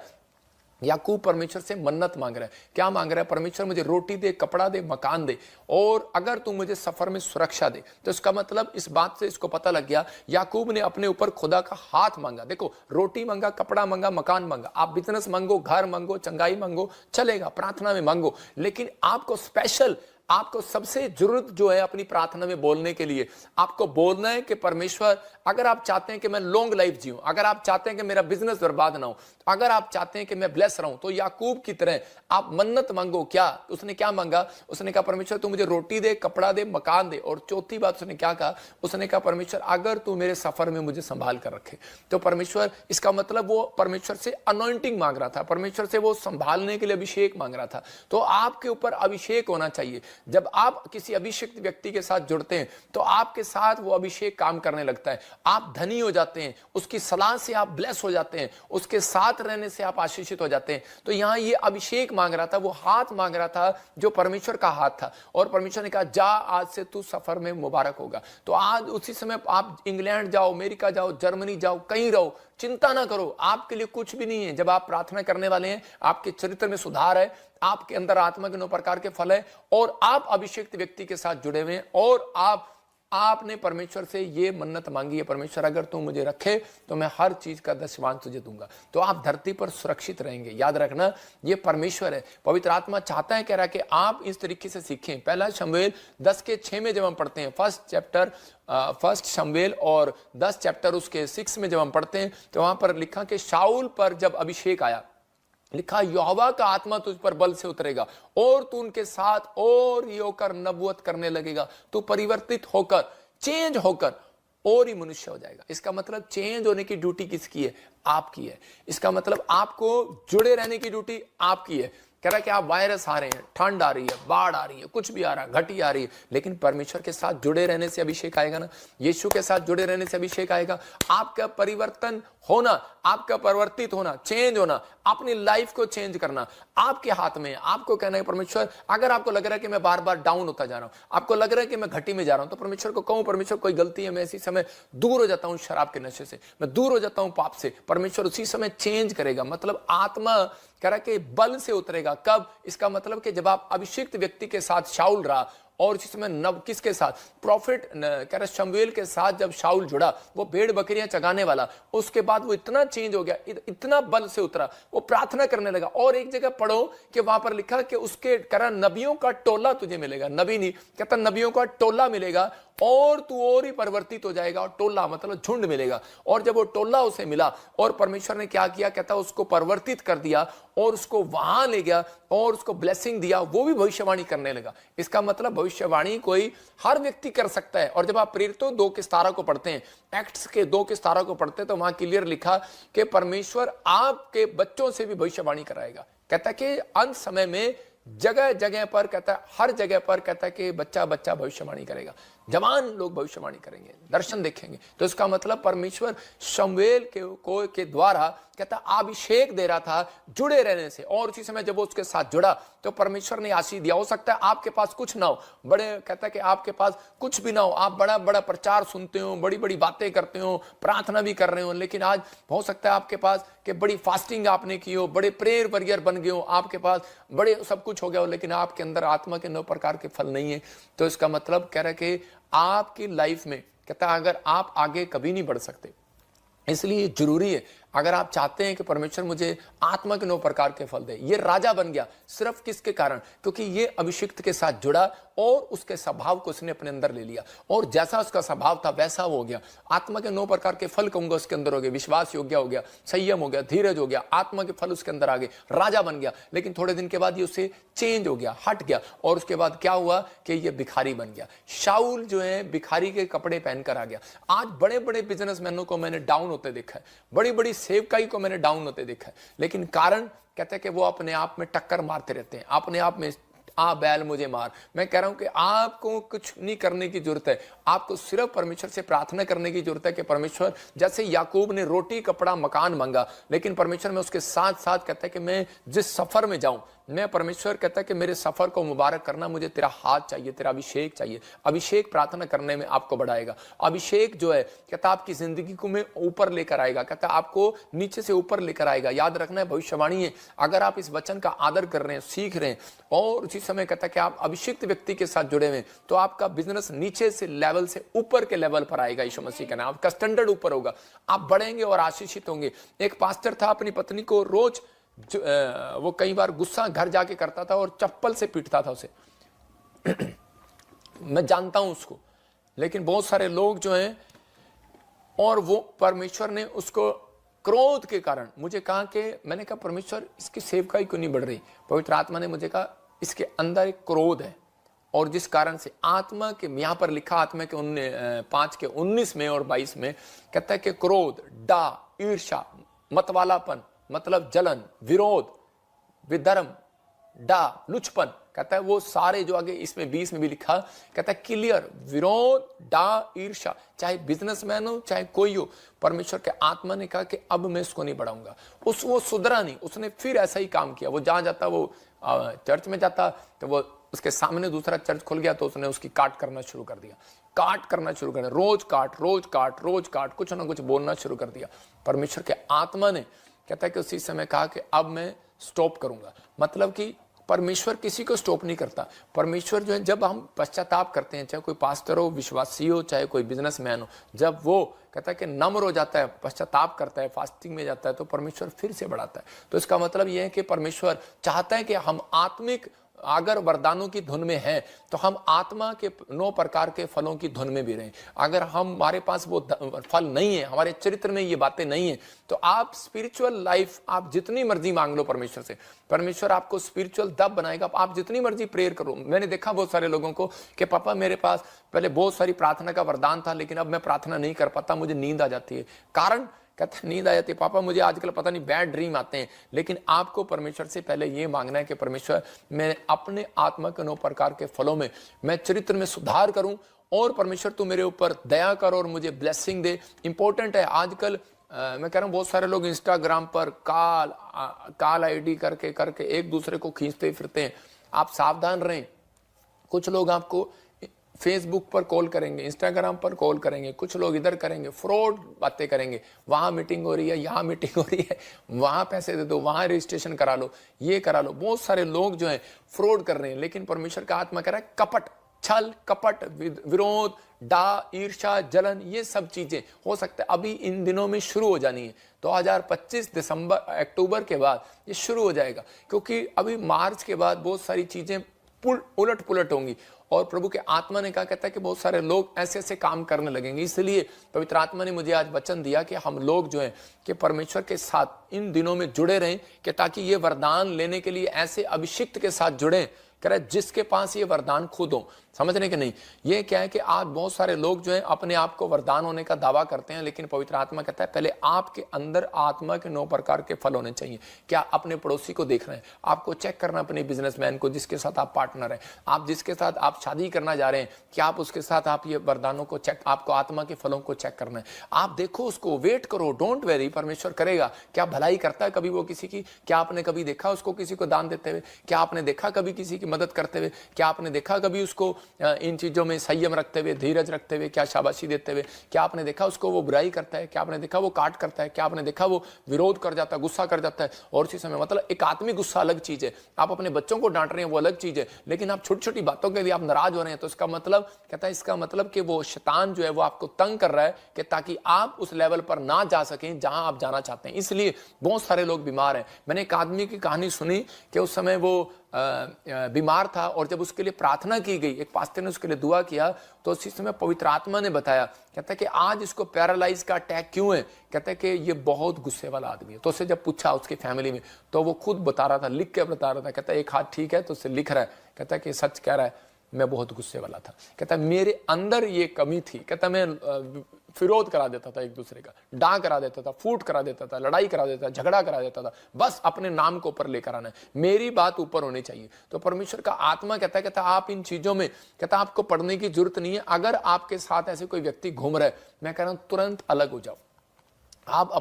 याकूब परमेश्वर से मन्नत मांग रहा है। क्या मांग रहा है? परमेश्वर मुझे रोटी दे, कपड़ा दे, मकान दे, और अगर तू मुझे सफर में सुरक्षा दे। तो इसका मतलब इस बात से इसको पता लग गया, याकूब ने अपने ऊपर खुदा का हाथ मांगा। देखो, रोटी मांगा, कपड़ा मांगा, मकान मांगा। आप बिजनेस मांगो, घर मांगो, चंगाई मांगो, चलेगा, प्रार्थना में मांगो, लेकिन आपको स्पेशल, आपको सबसे जरूरत जो है अपनी प्रार्थना में बोलने के लिए, आपको बोलना है कि परमेश्वर, अगर आप चाहते हैं कि मैं लॉन्ग लाइफ जीऊं, अगर आप चाहते हैं कि मेरा बिजनेस बर्बाद ना हो, अगर आप चाहते हैं कि मैं ब्लेस रहूं, तो याकूब की तरह आप मन्नत मांगो। क्या उसने क्या मांगा? उसने कहा परमेश्वर तू मुझे रोटी दे, कपड़ा दे, मकान दे। और चौथी बात उसने क्या कहा? उसने कहा परमेश्वर अगर तू मेरे सफर में मुझे संभाल कर रखे। तो परमेश्वर, इसका मतलब वो परमेश्वर से अनॉइंटिंग मांग रहा था, परमेश्वर से वो संभालने के लिए अभिषेक मांग रहा था। तो आपके ऊपर अभिषेक होना चाहिए। जब आप किसी अभिषेक व्यक्ति के साथ जुड़ते हैं तो आपके साथ वो अभिषेक काम करने लगता है। आप धनी हो जाते हैं, उसकी सलाह से आप ब्लेस हो जाते हैं, उसके साथ साथ रहने से आप आशीषित हो जाते हैं। तो यहाँ ये अभिषेक मांग रहा था, वो हाथ मांग रहा था जो परमेश्वर का हाथ था, और परमेश्वर ने कहा जा आज से तू सफर में मुबारक होगा। तो आज उसी समय आप इंग्लैंड जाओ, अमेरिका जाओ, जर्मनी जाओ, कहीं रहो, चिंता ना करो, आपके लिए कुछ भी नहीं है। जब आप प्रार्थना करने वाले हैं, आपके चरित्र में सुधार है, आपके अंदर आत्मा के 9 प्रकार के फल है, और आप अभिषेक व्यक्ति के साथ जुड़े हुए हैं, और आपने परमेश्वर से ये मन्नत मांगी है, परमेश्वर अगर तू मुझे रखे तो मैं हर चीज का दशमांश तुझे दूंगा, तो आप धरती पर सुरक्षित रहेंगे। याद रखना, ये परमेश्वर है, पवित्र आत्मा चाहता है, कह रहा है कि आप इस तरीके से सीखें। पहला शमूएल 10:6 में जब हम पढ़ते हैं, फर्स्ट शमूएल और 10 चैप्टर उसके 6 में जब हम पढ़ते हैं, तो वहां पर लिखा कि शाऊल पर जब अभिषेक आया, लिखा यहोवा का आत्मा तुझ पर बल से उतरेगा और तू उनके साथ और ये होकर नबूवत करने लगेगा, तू परिवर्तित होकर, चेंज होकर और ही मनुष्य हो जाएगा। इसका मतलब चेंज होने की ड्यूटी किसकी है? आपकी है। इसका मतलब आपको जुड़े रहने की ड्यूटी आपकी है। कह रहा है कि आप वायरस आ रहे हैं, ठंड आ रही है, बाढ़ आ रही है, कुछ भी आ रहा है, घटी आ रही है, लेकिन परमेश्वर के साथ जुड़े रहने से अभिषेक आएगा ना, यीशु के साथ जुड़े रहने से अभिषेक आएगा। आपका परिवर्तन होना, आपका परिवर्तित होना, चेंज होना, अपनी लाइफ को चेंज करना आपके हाथ में है। आपको कहना है परमेश्वर, अगर आपको लग रहा है कि मैं बार बार डाउन होता जा रहा हूं, आपको लग रहा है कि मैं घटी में जा रहा हूं, तो परमेश्वर को कहूं, परमेश्वर कोई गलती है, मैं इसी समय दूर हो जाता हूं शराब के नशे से, मैं दूर हो जाता हूं पाप से, परमेश्वर उसी समय चेंज करेगा। मतलब आत्मा कह रहा कि बल से उतरेगा। कब? इसका मतलब कि जब आप अभिषिक्त व्यक्ति के साथ शाऊल रहा, और इसी समय नब किसके साथ? प्रॉफिट कह रहा शमूएल के साथ जब शाऊल जुड़ा, वो भेड़ बकरियां चगाने वाला, उसके बाद वो इतना चेंज हो गया, इतना बल से उतरा, वो प्रार्थना करने लगा। और एक जगह पढ़ो कि वहां पर लिखा कि उसके कह रहा नबियों का टोला तुझे मिलेगा, नबी नहीं कहता, नबियों का टोला मिलेगा, और तू और ही परिवर्तित हो जाएगा। और टोला मतलब झुंड मिलेगा। और जब वो टोला उसे मिला, और परमेश्वर ने क्या किया, कहता उसको परिवर्तित कर दिया और उसको वहां ले गया और उसको ब्लेसिंग दिया, वो भी भविष्यवाणी करने लगा। इसका मतलब भविष्यवाणी कोई हर व्यक्ति कर सकता है। और जब आप प्रेरितों 2:17 को पढ़ते हैं, एक्ट्स के 2:17 को पढ़ते हैं, तो वहां क्लियर लिखा कि परमेश्वर आपके बच्चों से भी भविष्यवाणी कराएगा। कहता है कि अंत समय में जगह जगह पर, कहता है हर जगह पर, कहता है कि बच्चा बच्चा भविष्यवाणी करेगा, जवान लोग भविष्यवाणी करेंगे, दर्शन देखेंगे। तो इसका मतलब परमेश्वर शमूएल के द्वारा कहता अभिषेक दे रहा था जुड़े रहने से, और उसी समय जब वो उसके साथ जुड़ा तो परमेश्वर ने आशीष दिया। हो सकता है आपके पास कुछ ना हो, बड़े कहता है कि आपके पास कुछ भी ना हो, आप बड़ा बड़ा प्रचार सुनते हो, बड़ी बड़ी बातें करते हो, प्रार्थना भी कर रहे हो, लेकिन आज हो सकता है आपके पास कि बड़ी फास्टिंग आपने की हो, बड़े प्रेयर वॉरियर बन गए हो, आपके पास बड़े सब कुछ हो गया हो, लेकिन आपके अंदर आत्मा के 9 प्रकार के फल नहीं है। तो इसका मतलब कह रहा है कि आपकी लाइफ में कहता है अगर आप आगे कभी नहीं बढ़ सकते, इसलिए जरूरी है, अगर आप चाहते हैं कि परमेश्वर मुझे आत्मा के 9 प्रकार के फल दे। ये राजा बन गया सिर्फ किसके कारण? क्योंकि ये अभिषिक्त के साथ जुड़ा और उसके स्वभाव को उसने अपने अंदर ले लिया, और जैसा उसका स्वभाव था वैसा वो हो गया। आत्मा के 9 प्रकार के फल कहूंगा उसके अंदर हो गए, विश्वास योग्य हो गया, संयम हो गया, धीरज हो गया, आत्मा के फल उसके अंदर आ गए, राजा बन गया। लेकिन थोड़े दिन के बाद ये उससे चेंज हो गया, हट गया, और उसके बाद क्या हुआ कि ये भिखारी बन गया। शाऊल जो है भिखारी के कपड़े पहनकर आ गया। आज बड़े बड़े बिजनेसमैनों को मैंने डाउन होते देखा है, बड़ी बड़ी सेवकाई को मैंने डाउन होते देखा है, लेकिन कारण कहते हैं कि वो अपने आप में टक्कर मारते रहते हैं, अपने आप में आ बैल मुझे मार। मैं कह रहा हूं कि आपको कुछ नहीं करने की जरूरत है, आपको सिर्फ परमेश्वर से प्रार्थना करने की जरूरत है कि परमेश्वर, जैसे याकूब ने रोटी कपड़ा मकान मांगा, लेकिन परमेश्वर में उसके साथ साथ कहता है कि मैं जिस सफर में जाऊं, मैं परमेश्वर कहता है कि मेरे सफर को मुबारक करना, मुझे तेरा हाथ चाहिए, तेरा अभिषेक चाहिए। अभिषेक प्रार्थना करने में आपको बढ़ाएगा। अभिषेक जो है कहता आपकी जिंदगी को में ऊपर लेकर आएगा, कहता आपको नीचे से ऊपर लेकर आएगा। याद रखना है भविष्यवाणी है, अगर आप इस वचन का आदर कर रहे हैं, सीख रहे हैं, और उसी समय कहता है कि आप अभिषिक्त व्यक्ति के साथ जुड़े हुए, तो आपका बिजनेस नीचे से लेवल से ऊपर के लेवल पर आएगा। यीशु मसीह का नाम, आपका स्टैंडर्ड ऊपर होगा, आप बढ़ेंगे और आशीषित होंगे। एक पास्टर था, अपनी पत्नी को रोज वो कई बार गुस्सा घर जाके करता था और चप्पल से पीटता था उसे। मैं जानता हूं उसको, लेकिन बहुत सारे लोग जो हैं, और वो परमेश्वर ने उसको क्रोध के कारण मुझे कहा कि, मैंने कहा परमेश्वर इसकी सेवकाई क्यों नहीं बढ़ रही? पवित्र आत्मा ने मुझे कहा इसके अंदर एक क्रोध है, और जिस कारण से आत्मा के, यहां पर लिखा आत्मा के 5:19 में और 22 में कहता है कि क्रोध, डा, ईर्ष्या, मतवालापन मतलब जलन, विरोध, विधर्म, डा लुचपन, कहता है वो सारे जो आगे इसमें 20 में भी लिखा, कहता है क्लियर विरोध, डा, ईर्ष्या, चाहे बिजनेसमैन हो चाहे कोई हो, परमेश्वर के आत्मा ने कहा कि अब मैं इसको नहीं बढ़ाऊंगा। वो सुधरा नहीं, उसने फिर ऐसा ही काम किया। वो जहां जाता, वो चर्च में जाता तो वो उसके सामने दूसरा चर्च खुल गया तो उसने उसकी काट करना शुरू कर दिया, काट करना शुरू कर दिया, रोज काट रोज काट रोज काट, कुछ ना कुछ बोलना शुरू कर दिया। परमेश्वर के आत्मा ने कहता है कि उसी समय कहा कि अब मैं स्टॉप करूंगा। मतलब कि परमेश्वर किसी को स्टॉप नहीं करता। परमेश्वर जो है, जब हम पश्चाताप करते हैं, चाहे कोई पास्टर हो, विश्वासी हो, चाहे कोई बिजनेसमैन हो, जब वो कहता है कि नम्र हो जाता है, पश्चाताप करता है, फास्टिंग में जाता है, तो परमेश्वर फिर से बढ़ाता है। तो इसका मतलब यह है कि परमेश्वर चाहता है कि हम आत्मिक अगर वरदानों की धुन में हैं तो हम आत्मा के 9 प्रकार के फलों की धुन में भी रहें। अगर हमारे पास वो फल नहीं है, हमारे चरित्र में ये बातें नहीं है, तो आप स्पिरिचुअल लाइफ आप जितनी मर्जी मांग लो परमेश्वर से, परमेश्वर आपको स्पिरिचुअल दब बनाएगा। आप जितनी मर्जी प्रेयर करो। मैंने देखा बहुत सारे लोगों को कि पापा मेरे पास पहले बहुत सारी प्रार्थना का वरदान था, लेकिन अब मैं प्रार्थना नहीं कर पाता, मुझे नींद आ जाती है। कारण कहते नींद आ जाती है, पापा मुझे आजकल पता नहीं बैड ड्रीम आते हैं। लेकिन आपको परमेश्वर से पहले ये मांगना है कि परमेश्वर मैं अपने आत्मा के 9 प्रकार के फलों में मैं चरित्र में सुधार करूं, और परमेश्वर तू मेरे ऊपर दया कर और मुझे ब्लेसिंग दे। इंपॉर्टेंट है आजकल मैं कह रहा हूं बहुत सारे लोग इंस्टाग्राम पर काल आईडी करके एक दूसरे को खींचते फिरते हैं। आप सावधान रहें। कुछ लोग आपको फेसबुक पर कॉल करेंगे, इंस्टाग्राम पर कॉल करेंगे, कुछ लोग इधर करेंगे, फ्रॉड बातें करेंगे, वहां मीटिंग हो रही है, यहाँ मीटिंग हो रही है, वहां पैसे दे दो, वहां रजिस्ट्रेशन करा लो, ये करा लो। बहुत सारे लोग जो हैं फ्रॉड कर रहे हैं। लेकिन परमेश्वर का आत्मा कह रहा है कपट, छल कपट, विरोध, डा, ईर्ष्या, जलन, ये सब चीजें हो सकता है अभी इन दिनों में शुरू हो जानी है। 2025 अक्टूबर के बाद ये शुरू हो जाएगा, क्योंकि अभी मार्च के बाद बहुत सारी चीजें उलट पुलट होंगी। और प्रभु के आत्मा ने कहा, कहता है कि बहुत सारे लोग ऐसे ऐसे काम करने लगेंगे। इसलिए पवित्र आत्मा ने मुझे आज वचन दिया कि हम लोग जो है कि परमेश्वर के साथ इन दिनों में जुड़े रहें, कि ताकि ये वरदान लेने के लिए ऐसे अभिषिक्त के साथ जुड़ें, कह रहा है जिसके पास ये वरदान खुद हो। समझने के नहीं, ये क्या है कि आज बहुत सारे लोग जो हैं अपने आप को वरदान होने का दावा करते हैं, लेकिन पवित्र आत्मा कहता है पहले आपके अंदर आत्मा के 9 प्रकार के फल होने चाहिए। क्या अपने पड़ोसी को देख रहे हैं? आपको चेक करना अपने बिजनेसमैन को जिसके साथ आप पार्टनर हैं, आप जिसके साथ आप शादी करना जा रहे हैं, क्या आप उसके साथ आप ये वरदानों को चेक, आपको आत्मा के फलों को चेक करना है। आप देखो उसको, वेट करो, डोंट वेरी, परमेश्वर करेगा। क्या भलाई करता है कभी वो किसी की? क्या आपने कभी देखा उसको किसी को दान देते हुए? क्या आपने देखा कभी किसी की मदद करते हुए? क्या आपने देखा कभी उसको इन चीजों में संयम रखते हुए, धीरज रखते हुए, क्या शाबाशी देते हुए? क्या आपने देखा उसको वो बुराई करता है? क्या आपने देखा वो काट करता है? क्या आपने देखा वो विरोध कर जाता है, गुस्सा कर जाता है? और इसी समय मतलब एक आत्मिक गुस्सा अलग चीज है, आप अपने बच्चों को डांट रहे हैं वो अलग चीज है, लेकिन आप छोटी छोटी बातों के लिए आप नाराज हो रहे हैं, तो इसका मतलब कहता है, इसका मतलब कि वो शैतान जो है वो आपको तंग कर रहा है कि ताकि आप उस लेवल पर ना जा सकें जहां आप जाना चाहते हैं। इसलिए बहुत सारे लोग बीमार हैं। मैंने एक आदमी की कहानी सुनी कि उस समय वो बीमार था, और जब उसके लिए प्रार्थना की गई, एक पास्टर ने उसके लिए दुआ किया, तो उसी समय पवित्र आत्मा ने बताया, कहता है कि आज इसको पैरालाइज का अटैक क्यों है? कहता है कि ये बहुत गुस्से वाला आदमी है। तो उससे जब पूछा उसकी फैमिली में, तो वो खुद बता रहा था, लिख के बता रहा था। कहता है एक हाथ ठीक है, तो उससे लिख रहा है, कहता है कि सच कह रहा है, मैं बहुत गुस्से वाला था। कहता है मेरे अंदर ये कमी थी। कहता मैं विरोध करा देता था, एक दूसरे का डा करा देता था, फूट करा देता था, लड़ाई करा देता था, झगड़ा करा देता था, बस अपने नाम को ऊपर लेकर आना है, मेरी बात ऊपर होनी चाहिए। तो परमेश्वर का आत्मा कहता आप इन चीजों में कहता आपको पढ़ने की जरूरत नहीं है। अगर आपके साथ ऐसे कोई व्यक्ति घूम रहा है, मैं कह रहा हूं तुरंत अलग हो जाओ। आप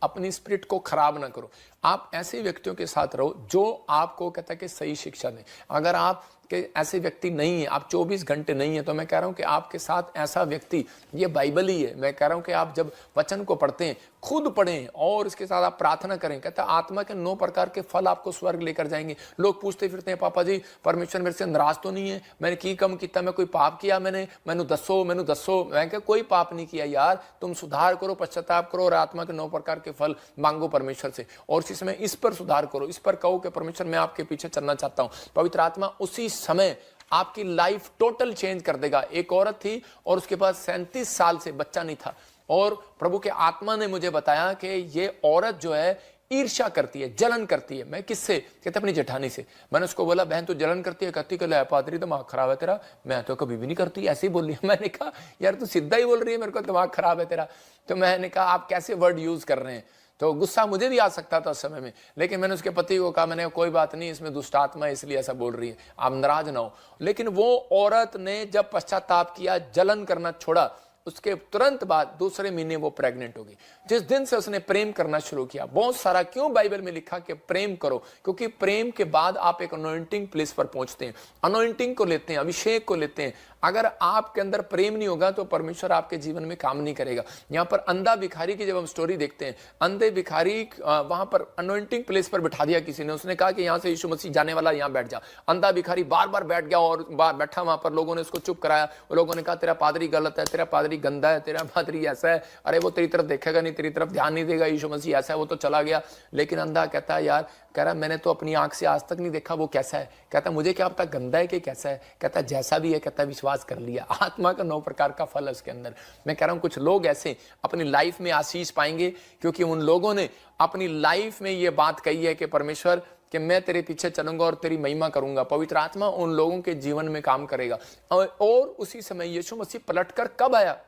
अपनी स्पिरिट को खराब ना करो। आप ऐसे व्यक्तियों के साथ रहो जो आपको कहता है कि सही शिक्षा दें। अगर आप के ऐसे व्यक्ति नहीं है, आप 24 घंटे नहीं है, तो मैं कह रहा हूं कि आपके साथ ऐसा व्यक्ति, ये बाइबल ही है। मैं कह रहा हूं कि आप जब वचन को पढ़ते हैं, खुद पढ़ें और इसके साथ आप प्रार्थना करें। कहता है आत्मा के 9 प्रकार के फल आपको स्वर्ग लेकर जाएंगे। लोग पूछते फिरते हैं, पापा जी परमेश्वर मेरे से नाराज तो नहीं है? मैंने की कम किया, मैं कोई पाप किया? मैंने दसो। मैं कह कोई पाप नहीं किया यार, तुम सुधार करो, पश्चाताप करो और आत्मा के 9 प्रकार के फल मांगो परमेश्वर से। और इसी समय इस पर सुधार करो, इस पर कहो कि परमेश्वर मैं आपके पीछे चलना चाहता हूं। पवित्र आत्मा उसी समय आपकी लाइफ टोटल चेंज कर देगा। एक औरत थी और उसके पास 37 साल से बच्चा नहीं था, और प्रभु के आत्मा ने मुझे बताया कि ये औरत जो है ईर्ष्या करती है, जलन करती है। मैं किससे? कहते अपनी जेठानी से। मैंने उसको बोला बहन तू जलन करती है? कहती कि पादरी दिमाग खराब है तेरा। मैं तो कभी भी नहीं करती, ऐसे ही बोल रही है। मैंने कहा यार तू सीधा ही बोल रही है, मेरे को दिमाग खराब है तेरा। तो मैंने कहा आप कैसे वर्ड यूज कर रहे हैं? तो गुस्सा मुझे भी आ सकता था उस समय में, लेकिन मैंने उसके पति को कहा, मैंने कोई बात नहीं, इसमें दुष्ट आत्मा है इसलिए ऐसा बोल रही है, आप नाराज ना हो। लेकिन वो औरत ने जब पश्चाताप किया, जलन करना छोड़ा, उसके तुरंत बाद दूसरे महीने वो प्रेग्नेंट होगी। जिस दिन से उसने प्रेम करना शुरू किया, बहुत सारा क्यों बाइबल में लिखा कि प्रेम करो, क्योंकि प्रेम के बाद आप एक अनॉइंटिंग प्लेस पर पहुंचते हैं, अनॉइंटिंग को लेते हैं, अभिषेक को लेते हैं। अगर आपके अंदर प्रेम नहीं होगा तो परमेश्वर आपके जीवन में काम नहीं करेगा। यहाँ पर अंधा भिखारी की जब हम स्टोरी देखते हैं, अंधे भिखारी वहां पर अनॉइंटिंग प्लेस पर बिठा दिया किसी ने, उसने कहा कि यहाँ से यीशु मसीह जाने वाला, यहाँ बैठ जा। अंधा भिखारी बार बार बैठ गया और बैठा वहां पर, लोगों ने उसको चुप कराया। लोगों ने कहा तेरा पादरी गलत है, तेरा पादरी गंदा है, तेरा पादरी ऐसा है, अरे वो तेरी तरफ देखेगा नहीं, तेरी तरफ ध्यान नहीं देगा, यीशु मसीह ऐसा है, वो तो चला गया। लेकिन अंधा कहता है यार, कह रहा मैंने तो अपनी आंख से आज तक नहीं देखा वो कैसा है। कहता मुझे क्या पता गंदा है कि कैसा है। कहता जैसा भी है, कहता विश्वास कर लिया। आत्मा का 9 प्रकार का फल है उसके अंदर। मैं कह रहा हूं कुछ लोग ऐसे अपनी लाइफ में आशीष पाएंगे क्योंकि उन लोगों ने अपनी लाइफ में ये बात कही है कि परमेश्वर कि मैं तेरे पीछे चलूंगा और तेरी महिमा करूंगा। पवित्र आत्मा उन लोगों के जीवन में काम करेगा। और उसी समय यीशु मसीह पलटकर कब आया?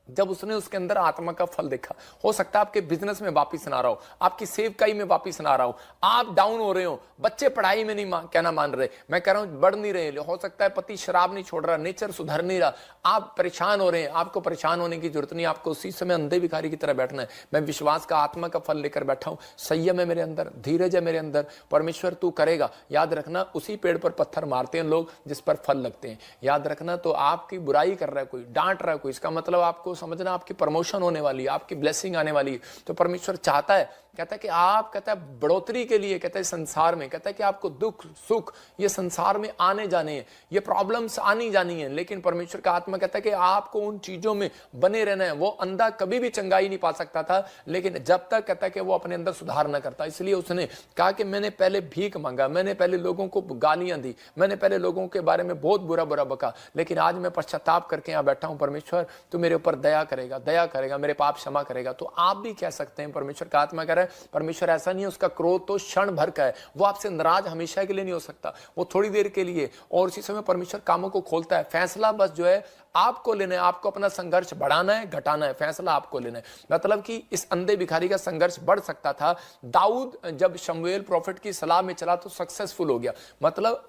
जब उसने उसके अंदर आत्मा का फल देखा। हो सकता है आपके बिजनेस में वापिस ना रहा हो, आपकी सेवकाई में वापिस ना रहा हो, आप डाउन हो रहे हो, बच्चे पढ़ाई में नहीं कहना मान रहे, मैं कह रहा हूं बढ़ नहीं रहे, हो सकता है पति शराब नहीं छोड़ रहा, नेचर सुधर नहीं रहा, आप परेशान हो रहे हैं। आपको परेशान होने की जरूरत नहीं, आपको उसी समय अंधे भिखारी की तरह बैठना है। मैं विश्वास का आत्मा का फल लेकर बैठा हूं, संयम है मेरे अंदर, धीरज है मेरे अंदर, परमेश्वर तू करेगा। याद रखना, उसी पेड़ पर पत्थर मारते हैं लोग जिस पर फल लगते हैं। याद रखना, तो आपकी बुराई कर रहा है कोई, डांट रहा है कोई, इसका मतलब आपको समझना आपकी प्रमोशन होने वाली है, आपकी ब्लेसिंग आने वाली है। तो परमेश्वर चाहता है, कहता है कि आप, कहता है बढ़ोतरी के लिए, कहता है संसार में, कहता है कि आपको दुख सुख ये संसार में आने जाने हैं, ये प्रॉब्लम्स आनी जानी है। लेकिन परमेश्वर का आत्मा कहता है कि आपको उन चीजों में बने रहना है। वो अंधा कभी भी चंगाई नहीं पा सकता था, लेकिन जब तक, कहता है कि वो अपने अंदर सुधार न करता। इसलिए उसने कहा कि मैंने पहले भीख मांगा, मैंने पहले लोगों को गालियां दी, मैंने पहले लोगों के बारे में बहुत बुरा बुरा बका, लेकिन आज मैं पश्चाताप करके यहाँ बैठा हूं। परमेश्वर तू मेरे ऊपर दया करेगा, दया करेगा, मेरे पाप क्षमा करेगा। तो आप भी कह सकते हैं, परमेश्वर का आत्मा कह रहा है, परमेश्वर ऐसा नहीं है, उसका क्रोध तो क्षण भर का है, वो आपसे नाराज हमेशा के लिए नहीं हो सकता, वो थोड़ी देर के लिए। और उसी समय परमेश्वर कामों को खोलता है। फैसला बस जो है आपको लेना है, आपको अपना संघर्ष बढ़ाना है घटाना है, फैसला आपको लेना है। मतलब कि इस अंधे भिखारी का संघर्ष बढ़ सकता था। दाऊद जब शमूएल प्रॉफिट की सलाह में चला तो सक्सेसफुल हो गया। मतलब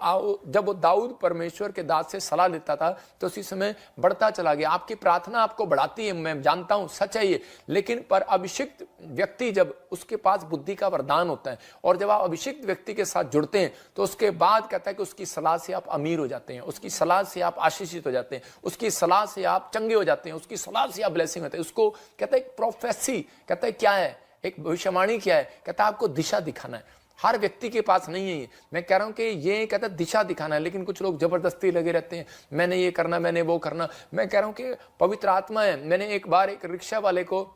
जब वो दाऊद परमेश्वर के दास से सलाह लेता था तो उसी समय बढ़ता चला गया। आपकी प्रार्थना आपको बढ़ाती है, मैं जानता हूं सच है ये, लेकिन पर अभिषिक्त व्यक्ति जब उसके पास बुद्धि का वरदान होता है और जब आप अभिषिक्त व्यक्ति के साथ जुड़ते हैं तो उसके बाद कहता है कि उसकी सलाह से आप अमीर हो जाते हैं, उसकी सलाह से आप आशीषित हो जाते हैं, उसकी सलाह से आप चंगे हो जाते हैं, उसकी सलाह से आप ब्लेसिंग होते हैं। उसको कहता है प्रोफेसी, कहता है क्या है, एक भविष्यवाणी क्या है, कहता है आपको दिशा दिखाना है। हर व्यक्ति के पास नहीं है ये, मैं कह रहा हूं कि ये कहता है दिशा दिखाना है, लेकिन कुछ लोग जबरदस्ती लगे रहते हैं, मैंने ये करना, मैंने वो करना। मैं कह रहा हूं कि पवित्र आत्मा है। मैंने एक बार एक रिक्शा वाले को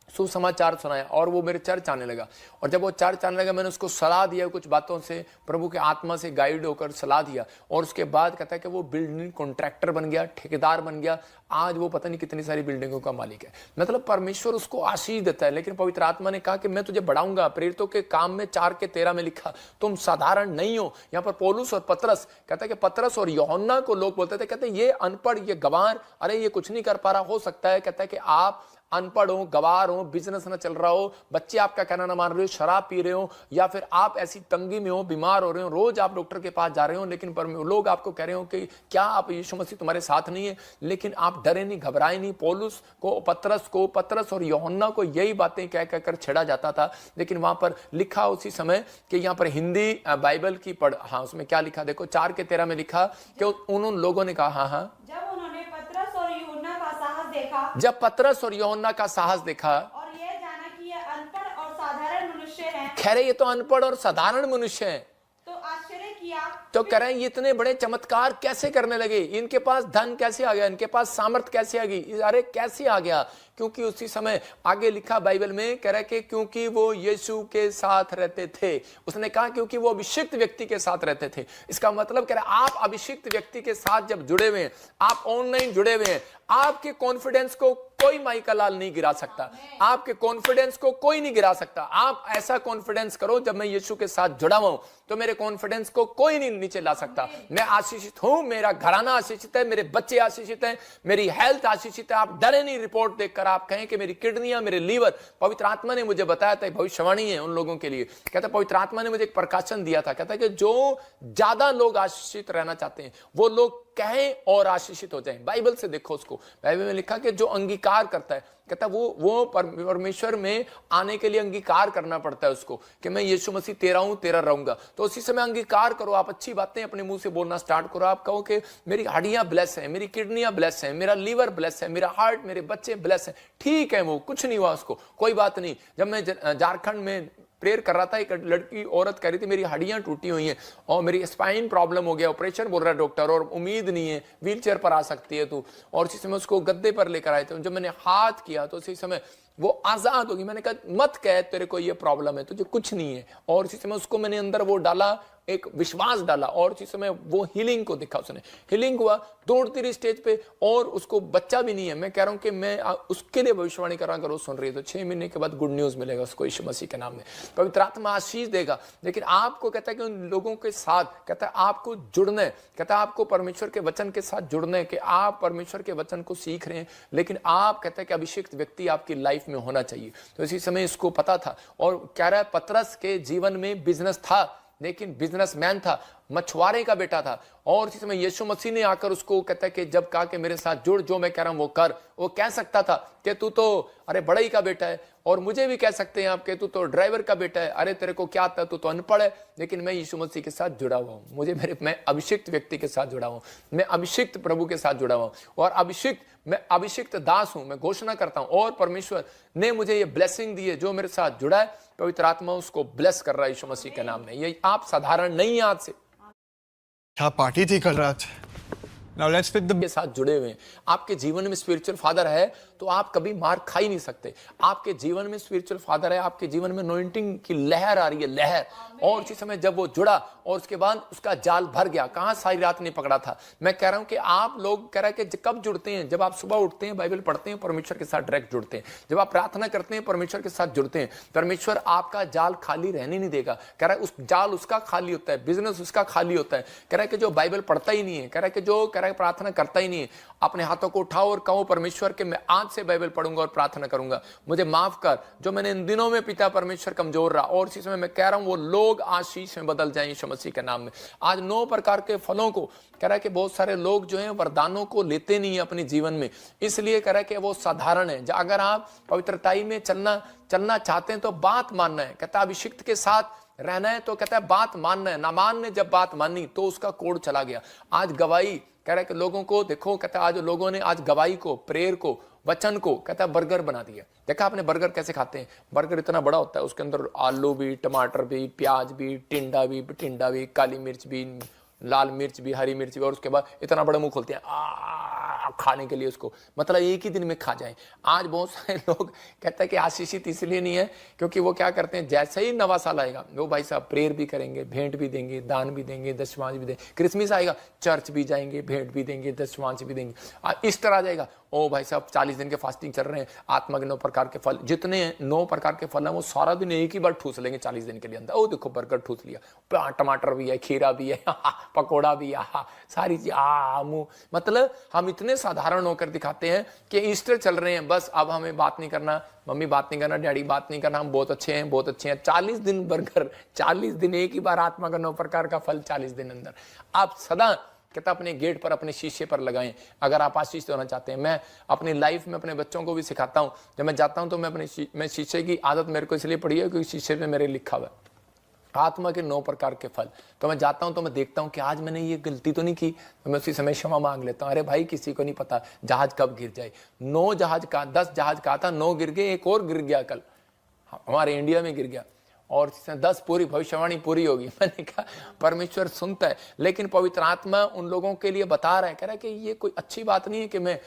सुसमाचार सुनाया और वो मेरे चर्च आने लगा, और जब वो चर्च आने लगा मैंने उसको सलाह दिया कुछ बातों से, प्रभु के आत्मा से गाइड होकर सलाह दिया, और उसके बाद कहता है कि वो बिल्डिंग कॉन्ट्रैक्टर बन गया, ठेकेदार बन गया। आज वो पता नहीं कितनी सारी बिल्डिंगों का मालिक है। मतलब परमेश्वर उसको आशीष देता है। लेकिन पवित्र आत्मा ने कहा कि मैं तुझे बढ़ाऊंगा। प्रेरितों के काम में 4:13 में लिखा, तुम साधारण नहीं हो। यहाँ पर पौलुस और पतरस, कहता है कि पतरस और यूहन्ना को लोग बोलते थे, कहते ये अनपढ़, ये गंवार, अरे ये कुछ नहीं कर पा रहा। हो सकता है, कहता है कि आप अनपढ़ हो, गवार हो, बिजनेस ना चल रहा हो, बच्चे आपका कहना ना मान रहे हो, शराब पी रहे हो, या फिर आप ऐसी तंगी में हो, बीमार हो रहे हो, रोज आप डॉक्टर के पास जा रहे हो, लेकिन लोग आपको कह रहे हो कि क्या आप यीशु मसीह तुम्हारे साथ नहीं है। लेकिन आप डरे नहीं, घबराए नहीं। पौलुस को, पतरस और यूहन्ना को यही बातें कह कहकर छेड़ा जाता था। लेकिन वहां पर लिखा उसी समय कि यहाँ पर हिंदी बाइबल की हाँ उसमें क्या लिखा देखो, 4:13 में लिखा कि उन लोगों ने कहा, हाँ जब उन्होंने पतरस और यूहन्ना का साहस देखा, जब पतरस और यूहन्ना का साहस देखा और यह जाना कि ये अनपढ़ और साधारण मनुष्य हैं, खैर ये तो अनपढ़ और साधारण मनुष्य हैं, तो आश्चर्य किया। तो कह रहे हैं ये इतने बड़े चमत्कार कैसे करने लगे, इनके पास धन कैसे आ गया, इनके पास सामर्थ कैसे आ गई, अरे कैसे आ गया। क्योंकि उसी समय आगे लिखा बाइबल में, कह रहा है कि क्योंकि वो यीशु के साथ रहते थे। उसने कहा क्योंकि वो अभिषिक्त व्यक्ति के साथ रहते थे। इसका मतलब कह रहा है आप अभिषिक्त व्यक्ति के साथ जब जुड़े हुए हैं, आप ऑनलाइन जुड़े हुए हैं, आपके कॉन्फिडेंस को कोई माइका लाल नहीं गिरा सकता, आपके कॉन्फिडेंस को कोई नहीं गिरा सकता। आप ऐसा कॉन्फिडेंस करो, जब मैं यीशु के साथ जुड़ा हुआ हूं तो मेरे कॉन्फिडेंस को कोई नहीं नीचे ला सकता। मैं आशीषित हूं, मेरा घराना आशीषित है, मेरे बच्चे आशीषित हैं, मेरी हेल्थ आशीषित है। आप डरे नहीं रिपोर्ट देखकर, आप कहें कि मेरी किडनियां, मेरे लीवर, पवित्र आत्मा ने मुझे बताया था, भविष्यवाणी है उन लोगों के लिए। कहता पवित्र आत्मा ने मुझे एक प्रकाशन दिया था, कहता कि जो ज्यादा लोग आशीषित रहना चाहते हैं वो लोग कहें और आशीषित हो जाएं। बाइबल से देखो उसको, बाइबल में लिखा कि जो अंगीकार करता है, कहता वो परमेश्वर में आने के लिए अंगीकार करना पड़ता है उसको, कि मैं यीशु मसीह तेरा हूं, तेरा रहूंगा। तो उसी समय अंगीकार करो, आप अच्छी बातें अपने मुंह से बोलना स्टार्ट करो। आप कहो कि मेरी हड्डियां ब्लेस हैं, मेरी किडनियां ब्लेस हैं, मेरा लीवर ब्लेस है, मेरा हार्ट, मेरे बच्चे ब्लेस हैं। ठीक है, वो कुछ नहीं हुआ उसको, कोई बात नहीं। जब मैं झारखंड में प्रेयर कर रहा था, एक लड़की औरत कह रही थी मेरी हड्डियां टूटी हुई हैं और मेरी स्पाइन प्रॉब्लम हो गया, ऑपरेशन बोल रहा है डॉक्टर, और उम्मीद नहीं है, व्हीलचेयर पर आ सकती है तू। और उसी समय उसको गद्दे पर लेकर आए थे। जब मैंने हाथ किया तो उसी समय वो आजाद होगी। मैंने कहा मत कह तेरे को ये प्रॉब्लम है, तुझे कुछ नहीं है। और उसी समय उसको मैंने अंदर वो डाला, एक विश्वास डाला, और उसी समय वो हीलिंग को देखा, उसने हीलिंग हुआ, दौड़ती रही स्टेज पे, और उसको बच्चा भी नहीं है। मैं कह रहा हूं कि मैं उसके लिए भविष्यवाणी कर रहा हूं, अगर वो सुन रही है तो 6 महीने के बाद गुड न्यूज मिलेगा उसको यीशु मसीह के नाम में, पवित्र आत्मा आशीष देगा। लेकिन आपको कहता है कि उन लोगों के साथ, कहता है आपको जुड़ना है, कहता है आपको परमेश्वर के वचन के साथ जुड़ना है, कि आप परमेश्वर के वचन को सीख रहे हैं, लेकिन आप कहते हैं कि अभिषिक्त व्यक्ति आपकी लाइफ में होना चाहिए। तो इसी समय इसको पता था, और कह रहा है पतरस के जीवन में बिजनेस था, लेकिन बिजनेसमैन था, मछुआरे का बेटा था। और इसी समय यीशु मसीह ने आकर उसको कहता है कि जब कहा कि मेरे साथ जुड़, जो मैं कह रहा हूं वो कर। वो कह सकता था कि तू तो अरे बड़ा ही का बेटा है, और मुझे भी कह सकते हैं आप कि तू तो ड्राइवर का बेटा है, अरे तेरे को क्या आता है, तू तो अनपढ़ है। लेकिन मैं यीशु मसीह के साथ जुड़ा हुआ हूं, मैं अभिषिक्त व्यक्ति के साथ जुड़ा हुआ हूं, मैं अभिषिक्त प्रभु के साथ जुड़ा हुआ हूं, और मैं अभिषिक्त दास हूं। मैं घोषणा करता हूं, और परमेश्वर ने मुझे ये ब्लेसिंग दी है, जो मेरे साथ जुड़ा है पवित्र आत्मा उसको ब्लेस कर रहा है यीशु मसीह के नाम में। ये आप साधारण नहीं, आज से क्या पार्टी थी कल रात। Now let's pick the के साथ जुड़े हुए हैं। आपके जीवन में स्पिरिचुअल फादर है तो आप कभी मार खा ही नहीं सकते। आपके जीवन में स्पिरिचुअल फादर है, आपके जीवन में अनॉइंटिंग की लहर आ रही है, लहर। और इसी समय जब वो जुड़ा और उसके बाद उसका जाल भर गया, कहां सारी रात नहीं पकड़ा था। मैं कह रहा हूं कि आप लोग कह रहा है कि कब जुड़ते हैं, जब आप सुबह उठते हैं, बाइबल पढ़ते हैं, परमेश्वर के साथ डायरेक्ट जुड़ते हैं, जब आप प्रार्थना करते हैं, परमेश्वर के साथ जुड़ते हैं, परमेश्वर आपका जाल खाली रहने नहीं देगा। कह रहा है उस जाल उसका खाली होता है, बिजनेस उसका खाली होता है। कह रहा है कि जो बाइबल पढ़ता ही नहीं है, कह रहा है कि जो कह रहा है प्रार्थना करता ही नहीं है, अपने हाथों को उठाओ और कहो परमेश्वर के मैं आज से बाइबल पढ़ूंगा और प्रार्थना करूंगा, मुझे माफ कर जो मैंने इन दिनों में पिता परमेश्वर कमजोर रहा। और इसी समय मैं कह रहा हूं वो लोग आशीष में बदल जाएं यीशु मसीह के नाम में। आज 9 प्रकार के फलों को कह रहा है कि बहुत सारे लोग जो हैं वरदानों को लेते नहीं है अपने जीवन में, इसलिए कह रहा है कि वो साधारण है। अगर आप पवित्रताई में चलना चाहते हैं तो बात मानना है। कहता अभिषिक्त के साथ रहना है तो कहता है बात मानना है। नामान ने जब बात मानी तो उसका कोड चला गया। आज गवाही कह रहा है कि लोगों को देखो, कहता है आज लोगों ने आज गवाही को, प्रेयर को, वचन को कहता है बर्गर बना दिया। देखा आपने बर्गर कैसे खाते हैं? बर्गर इतना बड़ा होता है, उसके अंदर आलू भी, टमाटर भी, प्याज भी, टिंडा भी, काली मिर्च भी, लाल मिर्च भी, हरी मिर्च भी, और उसके बाद इतना बड़ा मुंह खोलते हैं खाने के लिए उसको, मतलब एक ही दिन में खा जाएं। आज बहुत सारे लोग कहते हैं कि आशीषित इसलिए नहीं है क्योंकि वो क्या करते हैं, जैसे ही नवा साल आएगा वो भाई साहब प्रेयर भी करेंगे, भेंट भी देंगे, दान भी देंगे, दशमांश भी देंगे। क्रिसमस आएगा, चर्च भी जाएंगे, भेंट भी देंगे, दशमांश भी देंगे। ईस्टर आ जाएगा, ओ भाई साहब 40 दिन के फास्टिंग चल रहे हैं, आत्मा के 9 प्रकार के फल, जितने 9 प्रकार के फल हैं वो सारा दिन एक ही बार ठूस लेंगे 40 दिन के लिए अंदर। ओ देखो बर्गर ठूस लिया, टमाटर भी है, खीरा भी है, पकौड़ा भी है, सारी चीज मुंह। मतलब हम इतने साधारण होकर दिखाते हैं कि ईस्टर चल रहे हैं, बस अब हमें बात नहीं करना, मम्मी बात नहीं करना, डैडी बात नहीं करना, हम बहुत अच्छे हैं, बहुत अच्छे हैं। 40 दिन बर्गर, 40 दिन एक ही बार आत्मा का 9 प्रकार का फल 40 दिन अंदर। आप सदा कहता अपने गेट पर, अपने शीशे पर लगाएं अगर आप आशीष होना चाहते हैं। मैं अपनी लाइफ में अपने बच्चों को भी सिखाता हूं, जब मैं जाता हूं तो मैं शीशे की आदत मेरे को इसलिए पड़ी है क्योंकि शीशे पे मेरे लिखा हुआ है आत्मा के 9 प्रकार के फल। तो मैं जाता हूं तो मैं देखता हूं कि आज मैंने ये गलती तो नहीं की, तो मैं उसी समय क्षमा मांग लेता हूं। अरे भाई किसी को नहीं पता जहाज कब गिर जाए। 10 जहाज कहा था, 9 गिर गए, एक और गिर गया कल हमारे इंडिया में गिर गया। और 10 पूरी भविष्यवाणी पूरी होगी। मैंने कहा परमेश्वर सुनता है, लेकिन पवित्र आत्मा उन लोगों के लिए बता रहा है, कह रहा है कि ये कोई अच्छी बात नहीं है कि मैं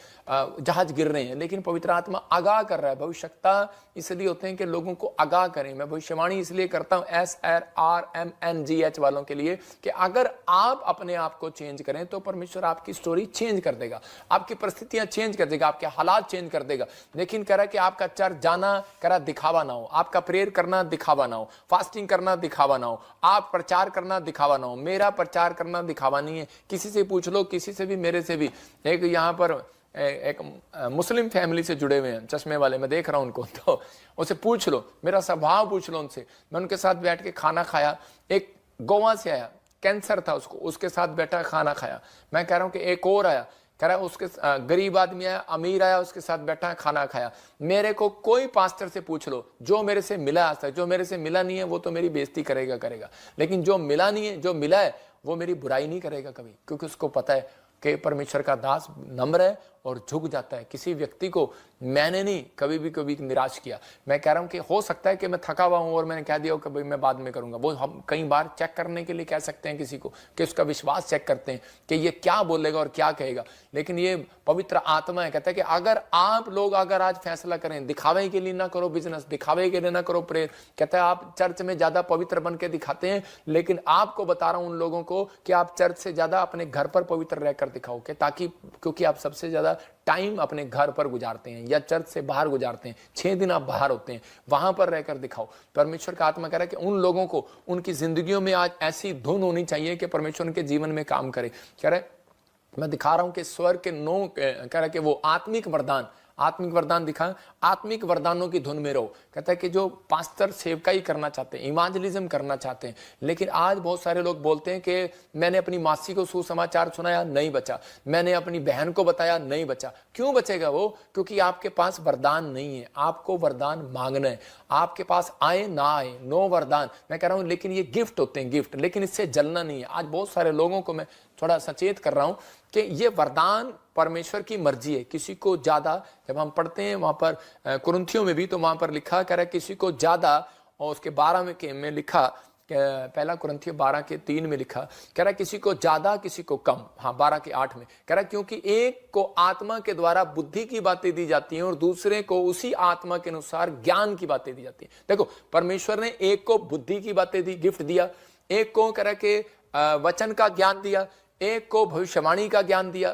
जहाज गिर रहे हैं, लेकिन पवित्र आत्मा आगाह कर रहा है। भविष्यवक्ता इसलिए होते हैं कि लोगों को आगाह करें। मैं भविष्यवाणी इसलिए करता हूं SRMNGH वालों के लिए कि अगर आप अपने आप को चेंज करें तो परमेश्वर आपकी स्टोरी चेंज कर देगा, आपकी परिस्थितियां चेंज कर देगा, आपके हालात चेंज कर देगा। लेकिन कह रहा है कि आपका चर्च जाना कह रहा दिखावा ना हो, आपका प्रेयर करना दिखावा ना हो, फास्टिंग करना दिखावा ना हो, आप प्रचार करना दिखावा ना हो। मेरा प्रचार करना दिखावा नहीं है। किसी से पूछ लो, किसी से भी, मेरे से भी। एक यहाँ पर एक मुस्लिम फैमिली से जुड़े हुए हैं, चश्मे वाले, मैं देख रहा हूं उनको, तो उसे पूछ लो, मेरा स्वभाव पूछ लो उनसे। मैं उनके साथ बैठ के खाना खाया, एक गोवा से आया, कैंसर था उसको, उसके साथ बैठा खाना खाया। मैं कह रहा हूं कि एक और आया, कह रहा है उसके गरीब आदमी आया, अमीर आया, उसके साथ बैठा खाना खाया। मेरे को कोई पास्टर से पूछ लो, जो मेरे से मिला आज तक, जो मेरे से मिला नहीं है वो तो मेरी बेइज्जती करेगा, लेकिन जो मिला नहीं है, जो मिला है वो मेरी बुराई नहीं करेगा कभी, क्योंकि उसको पता है कि परमेश्वर का दास नम्र है और झुक जाता है। किसी व्यक्ति को मैंने नहीं कभी निराश किया। मैं कह रहा हूं कि हो सकता है कि मैं थका हुआ हूं और मैंने कह दिया कि भाई मैं बाद में करूंगा, वो हम कई बार चेक करने के लिए कह सकते हैं किसी को, कि उसका विश्वास चेक करते हैं कि ये क्या बोलेगा और क्या कहेगा। लेकिन ये पवित्र आत्मा है, कहता है कि अगर आप लोग अगर आज फैसला करें, दिखावे के लिए ना करो बिजनेस, दिखावे के लिए ना करो प्रेयर। कहता है आप चर्च में ज्यादा पवित्र बन के दिखाते हैं, लेकिन आपको बता रहा हूं उन लोगों को कि आप चर्च से ज्यादा अपने घर पर पवित्र रहकर दिखाओ, कि ताकि, क्योंकि आप सबसे ज्यादा टाइम अपने घर पर गुजारते हैं या चर्च से बाहर गुजारते हैं। 6 दिन आप बाहर होते हैं, वहां पर रहकर दिखाओ। परमेश्वर का आत्मा कह रहा है कि उन लोगों को उनकी जिंदगियों में आज ऐसी धुन होनी चाहिए कि परमेश्वर उनके जीवन में काम करे। कह रहा है मैं दिखा रहा हूं कि स्वर्ग के 9, कह रहा है कि वो आत्मिक वरदान दिखा, आत्मिक वरदानों की धुन में रहो। कहता है कि जो पास्टर सेवकाई करना चाहते हैं, इवांजलिज्म करना चाहते हैं, लेकिन आज बहुत सारे लोग बोलते हैं कि मैंने अपनी मासी को सुसमाचार सुनाया, नहीं बचा, मैंने अपनी बहन को बताया, नहीं बचा। क्यों बचेगा वो? क्योंकि आपके पास वरदान नहीं है। आपको वरदान मांगना है, आपके पास आए ना आए, नो वरदान। मैं कह रहा हूं लेकिन ये गिफ्ट होते हैं, गिफ्ट, लेकिन इससे जलना नहीं है। आज बहुत सारे लोगों को मैं थोड़ा सचेत कर रहा हूं कि ये वरदान परमेश्वर की मर्जी है। किसी को ज्यादा, जब हम पढ़ते हैं वहां पर कुरिन्थियों में भी, तो वहां पर लिखा कह रहा है किसी को ज्यादा, और उसके 12 में लिखा, पहला कुरिन्थियों 12:3 में लिखा, कह रहा है किसी को ज्यादा किसी को कम। हाँ 12:8 में कह रहा है क्योंकि एक को आत्मा के द्वारा बुद्धि की बातें दी जाती हैं और दूसरे को उसी आत्मा के अनुसार ज्ञान की बातें दी जाती हैं। देखो परमेश्वर ने एक को बुद्धि की बातें दी, गिफ्ट दिया, एक को कह रहा है कि वचन का ज्ञान दिया, एक को भविष्यवाणी का ज्ञान दिया,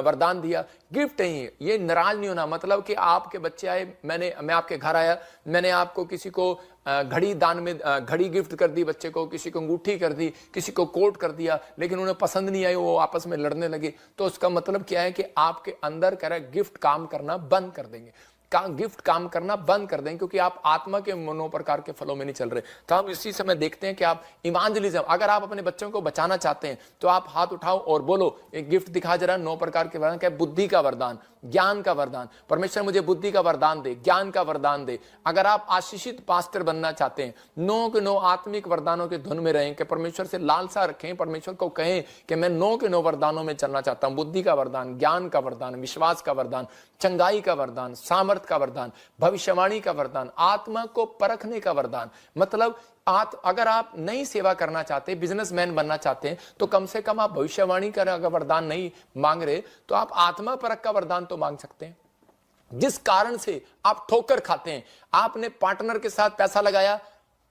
वरदान दिया। गिफ्ट नहीं है, ये नाराज नहीं होना। मतलब कि आपके बच्चे आए, मैं आपके घर आया, मैंने आपको किसी को घड़ी दान में, घड़ी गिफ्ट कर दी बच्चे को, किसी को अंगूठी कर दी, किसी को कोट कर दिया, लेकिन उन्हें पसंद नहीं आई, वो आपस में लड़ने लगे। तो उसका मतलब क्या है कि आपके अंदर कह रहा है गिफ्ट काम करना बंद कर देंगे, गिफ्ट काम करना बंद कर दें, क्योंकि आप आत्मा के मनो प्रकार के फलों में नहीं चल रहे। तो हम इसी समय देखते हैं कि आप इवांजलिज्म, अगर आप अपने बच्चों को बचाना चाहते हैं तो आप हाथ उठाओ और बोलो, एक गिफ्ट दिखा जरा 9 प्रकार के वरदान, क्या? बुद्धि का वरदान, ज्ञान का वरदान। परमेश्वर मुझे बुद्धि का वरदान दे, ज्ञान का वरदान दे। अगर आप आशीषित पास्टर बनना चाहते हैं, 9 के 9 आत्मिक वरदानों के धुन में रहें, कि परमेश्वर से लालसा रखें, परमेश्वर को कहें कि मैं 9 के 9 वरदानों में चलना चाहता हूं। बुद्धि का वरदान, ज्ञान का वरदान, विश्वास का वरदान, चंगाई का वरदान, सामर्थ का वरदान, भविष्यवाणी का वरदान, आत्मा को परखने का वरदान। मतलब अगर आप नई सेवा करना चाहते हैं, बिजनेसमैन बनना चाहते हैं, तो कम से कम आप भविष्यवाणी का अगर वरदान नहीं मांग रहे तो आप आत्मा परख का वरदान तो मांग सकते हैं। जिस कारण से आप ठोकर खाते हैं, आपने पार्टनर के साथ पैसा लगाया,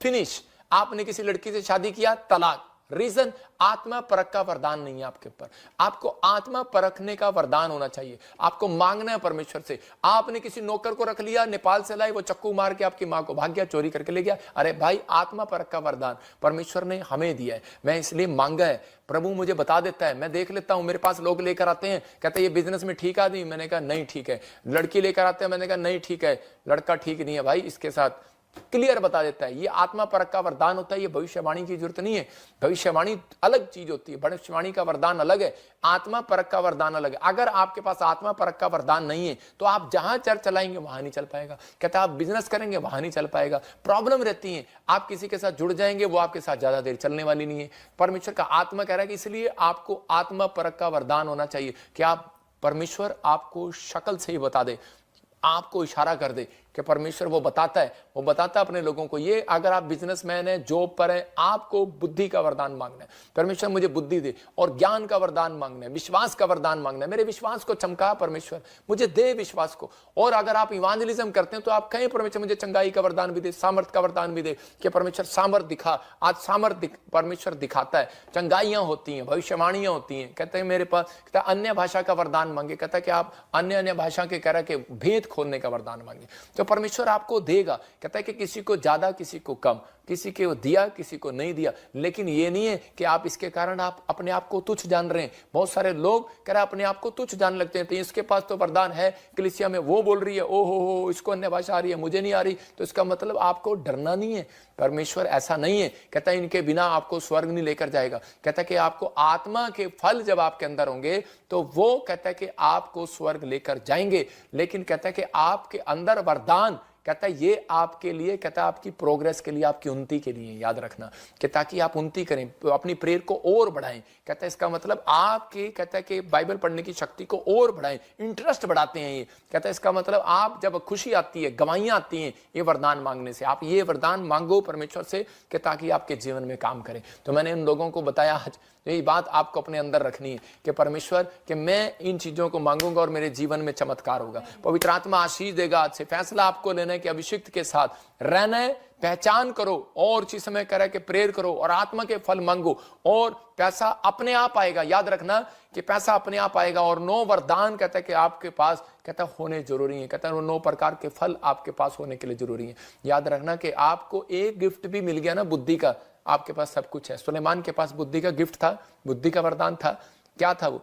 फिनिश, आपने किसी लड़की से शादी किया, तलाक। रीजन, आत्मा परख का वरदान नहीं है आपके ऊपर। आपको आत्मा परखने का वरदान होना चाहिए, आपको मांगना है परमेश्वर से। आपने किसी नौकर को रख लिया, नेपाल से लाए, वो चक्कू मार के आपकी मां को भाग गया, चोरी करके ले गया। अरे भाई, आत्मा परख का वरदान परमेश्वर ने हमें दिया है, मैं इसलिए मांगा है। प्रभु मुझे बता देता है, मैं देख लेता हूं। मेरे पास लोग लेकर आते हैं, कहते हैं ये बिजनेस में ठीक आदमी, मैंने कहा नहीं ठीक है। लड़की लेकर आते हैं, मैंने कहा नहीं ठीक है, लड़का ठीक नहीं है। भाई इसके साथ क्लियर बता देता है। ये आत्मा परख का वरदान होता है, ये भविष्यवाणी की जरूरत नहीं है। भविष्यवाणी अलग चीज होती है, भविष्यवाणी का वरदान अलग है, आत्मा परख का वरदान अलग है। अगर आपके पास आत्मा परख का वरदान नहीं है तो आप जहां चर्च चलाएंगे वहां नहीं चल पाएगा। कहता आप बिजनेस करेंगे वहां नहीं चल पाएगा। प्रॉब्लम रहती है, आप किसी के साथ जुड़ जाएंगे, वो आपके साथ ज्यादा देर चलने वाली नहीं है। परमेश्वर का आत्मा कह रहा है कि इसलिए आपको आत्मा परख का वरदान होना चाहिए कि आप, परमेश्वर आपको शक्ल से ही बता दे। आपको इशारा कर दे कि परमेश्वर वो बताता है अपने लोगों को, ये अगर आप बिजनेसमैन है, जॉब पर है, आपको बुद्धि का वरदान मांगना है। परमेश्वर मुझे बुद्धि दे, और ज्ञान का वरदान मांगना है, विश्वास का वरदान मांगना है। मेरे विश्वास को चमका परमेश्वर, मुझे दे विश्वास को। और अगर आप इवांजलिज्म करते हैं तो आप कहें परमेश्वर मुझे चंगाई का वरदान भी दे, सामर्थ का वरदान भी दे, कि परमेश्वर सामर्थ दिखा। आज सामर्थ परमेश्वर दिखाता है, चंगाइयां होती हैं, भविष्यवाणियां होती हैं। कहते हैं मेरे पास, कहता अन्य भाषा का वरदान मांगे, कहता कि आप अन्य भाषा के कह के भेद खोलने का वरदान मांगे, तो परमेश्वर आपको देगा। कहता है कि किसी को ज्यादा, किसी को कम, किसी को दिया, किसी को नहीं दिया। लेकिन ये नहीं है कि आप इसके कारण आप अपने आप को तुच्छ जान रहे हैं। बहुत सारे लोग कह रहे अपने आप को तुच्छ जान लगते हैं, तो इसके पास तो वरदान है, कलीसिया में वो बोल रही है, ओ हो इसको अन्य भाषा आ रही है, मुझे नहीं आ रही, तो इसका मतलब आपको डरना नहीं है। परमेश्वर ऐसा नहीं है, कहता है इनके बिना आपको स्वर्ग नहीं लेकर जाएगा। कहता है कि आपको आत्मा के फल जब आपके अंदर होंगे तो वो कहता है कि आपको स्वर्ग लेकर जाएंगे। लेकिन कहता है कि आपके अंदर वरदान, कहता है ये आपके लिए, कहता है आपकी प्रोग्रेस के लिए, आपकी उन्नति के लिए, याद रखना कि ताकि आप उन्नति करें, अपनी प्रेयर को और बढ़ाएं। कहता है इसका मतलब आपके, कहता है कि बाइबल पढ़ने की शक्ति को और बढ़ाएं, इंटरेस्ट बढ़ाते हैं ये। कहता है इसका मतलब आप जब खुशी आती है, गवाहियां आती हैं ये वरदान मांगने से, आप ये वरदान मांगो परमेश्वर से कि ताकि आपके जीवन में काम करें। तो मैंने उन लोगों को बताया आज, यही बात आपको अपने अंदर रखनी है कि परमेश्वर कि मैं इन चीजों को मांगूंगा और मेरे जीवन में चमत्कार होगा। पवित्र आत्मा आशीष देगा। आज से फैसला आपको लेना है कि अभिषिक्त के साथ रहना है, पहचान करो और इसी समय करे कि प्रेयर करो और आत्मा के फल मांगो, और पैसा अपने आप आएगा। याद रखना कि पैसा अपने आप आएगा। और 9 वरदान कहता है कि आपके पास, कहता होने जरूरी है, कहता है 9 प्रकार के फल आपके पास होने के लिए जरूरी है। याद रखना कि आपको एक गिफ्ट भी मिल गया ना बुद्धि का, आपके पास सब कुछ है। सुलेमान के पास बुद्धि का गिफ्ट था, बुद्धि का वरदान था। क्या था वो?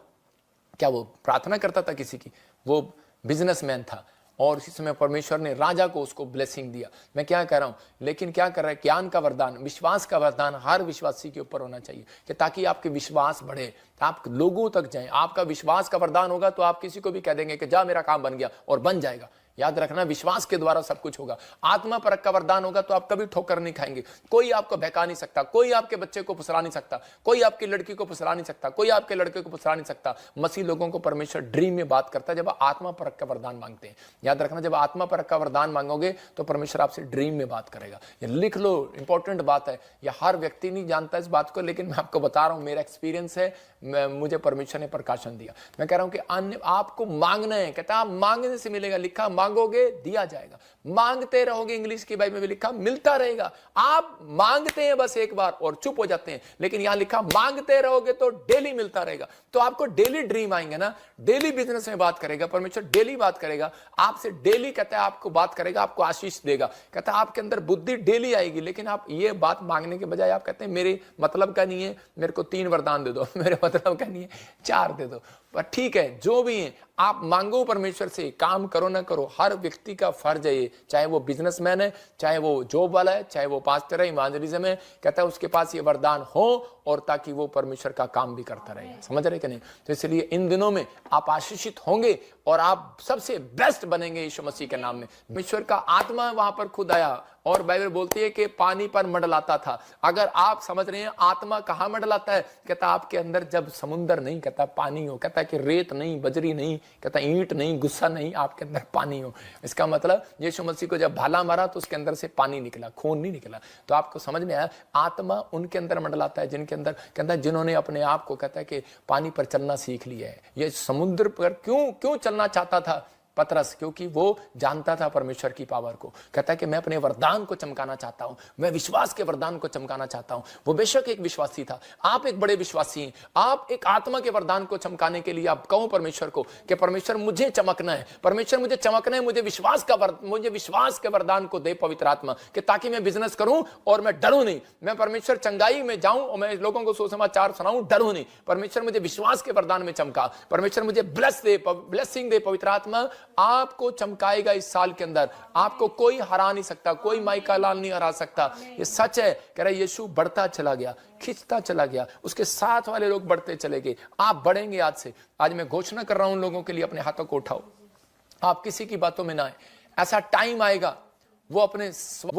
क्या वो प्रार्थना करता था किसी की? वो बिजनेसमैन था, और इसी समय परमेश्वर ने राजा को उसको ब्लेसिंग दिया। मैं क्या कह रहा हूं, लेकिन क्या कर रहा है, ज्ञान का वरदान, विश्वास का वरदान हर विश्वासी के ऊपर होना चाहिए कि ताकि आपके विश्वास बढ़े, आप लोगों तक जाएं। आपका विश्वास का वरदान होगा तो आप किसी को भी कह देंगे कि जा मेरा काम बन गया, और बन जाएगा। याद रखना विश्वास के द्वारा सब कुछ होगा। आत्मा परक का वरदान होगा तो आप कभी ठोकर नहीं खाएंगे, कोई आपको बहका नहीं सकता, कोई आपके बच्चे को फुसला नहीं सकता, कोई आपकी लड़की को फुसला नहीं सकता, कोई आपके लड़के को फुसला नहीं सकता। मसीह लोगों को परमेश्वर ड्रीम में बात करता है जब आत्मा परक का वरदान मांगते हैं। याद रखना जब आत्मा परक का वरदान मांगोगे तो परमेश्वर आपसे ड्रीम में बात करेगा। ये लिख लो, इंपॉर्टेंट बात है। यह हर व्यक्ति नहीं जानता इस बात को, लेकिन मैं आपको बता रहा हूं, मेरा एक्सपीरियंस है, मुझे परमेश्वर ने प्रकाशन दिया। मैं कह रहा हूं कि अन्य आपको मांगना है, कहता है मांगने से मिलेगा, लिखा मांगोगे दिया जाएगा, मांगते रहोगे, इंग्लिश की बाइबल में लिखा मिलता रहेगा। आप मांगते हैं बस एक बार और चुप हो जाते हैं, लेकिन यहां लिखा मांगते रहोगे तो डेली मिलता रहेगा। तो आपको डेली ड्रीम आएंगे ना, डेली बिजनेस में बात करेगा परमेश्वर, डेली बात करेगा आपसे, डेली कहता है आपको बात करेगा, आपको आशीष देगा। कहता है आपके अंदर बुद्धि डेली आएगी। लेकिन आप ये बात मांगने के बजाय आप कहते हैं मेरे मतलब का नहीं है, मेरे को 3 वरदान दे दो, मेरे मतलब का नहीं है 4 दे दो। पर ठीक है, जो भी है आप मांगो परमेश्वर से, काम करो ना करो, हर व्यक्ति का फर्ज है ये, चाहे वो बिजनेसमैन है, चाहे वो जॉब वाला है, चाहे वो पास्टर है, इवांजलिज्म है, कहता है उसके पास ये वरदान हो, और ताकि वो परमेश्वर का काम भी करता रहे। समझ रहे कि नहीं? तो इसलिए इन दिनों में आप आशीषित होंगे और आप सबसे बेस्ट बनेंगे यीशु मसीह के नाम में। परमेश्वर का आत्मा वहां पर खुद आया, और बाइबल बोलती है कि पानी पर मंडलाता था। अगर आप समझ रहे हैं आत्मा कहां मंडलाता है, कहता आपके अंदर जब समुंदर नहीं, कहता पानी हो, कहता कि रेत नहीं, बजरी नहीं, कहता ईंट नहीं, गुस्सा नहीं, आपके अंदर पानी हो। इसका मतलब यीशु मसीह को जब भाला मारा तो उसके अंदर से पानी निकला, खून नहीं निकला। तो आपको समझ में आया, आत्मा उनके अंदर मंडलाता है जिनके अंदर, कहता है जिन्होंने अपने आप को, कहता है कि पानी पर चलना सीख लिया है। ये समुद्र पर क्यों चलना चाहता था पतरस? क्योंकि वो जानता था परमेश्वर की पावर को। कहता है कि मैं अपने वरदान को चमकाना चाहता हूं, मैं विश्वास के वरदान को चमकाना चाहता हूं। वो बेशक एक विश्वासी था, आप एक बड़े विश्वासी हैं, आप एक आत्मा के वरदान को चमकाने के लिए आप कहो परमेश्वर को कि परमेश्वर मुझे चमकना है, परमेश्वर मुझे चमकना है, मुझे विश्वास के वरदान को दे पवित्र आत्मा, कि ताकि मैं बिजनेस करूं और मैं डरूं नहीं, मैं परमेश्वर चंगाई में जाऊं और मैं लोगों को सुसमाचार सुनाऊं, डरूं नहीं। परमेश्वर मुझे विश्वास के वरदान में चमका, परमेश्वर मुझे ब्लेसिंग दे। पवित्र आत्मा आपको चमकाएगा इस साल के अंदर, आपको कोई हरा नहीं सकता, कोई माइका लाल नहीं हरा सकता। ये सच है। कह रहा यीशु बढ़ता चला गया, खिंचता चला गया, उसके साथ वाले लोग बढ़ते चले गए। आप बढ़ेंगे आज से। आज मैं घोषणा कर रहा हूं उन लोगों के लिए, अपने हाथों को उठाओ, आप किसी की बातों में ना आए। ऐसा टाइम आएगा वो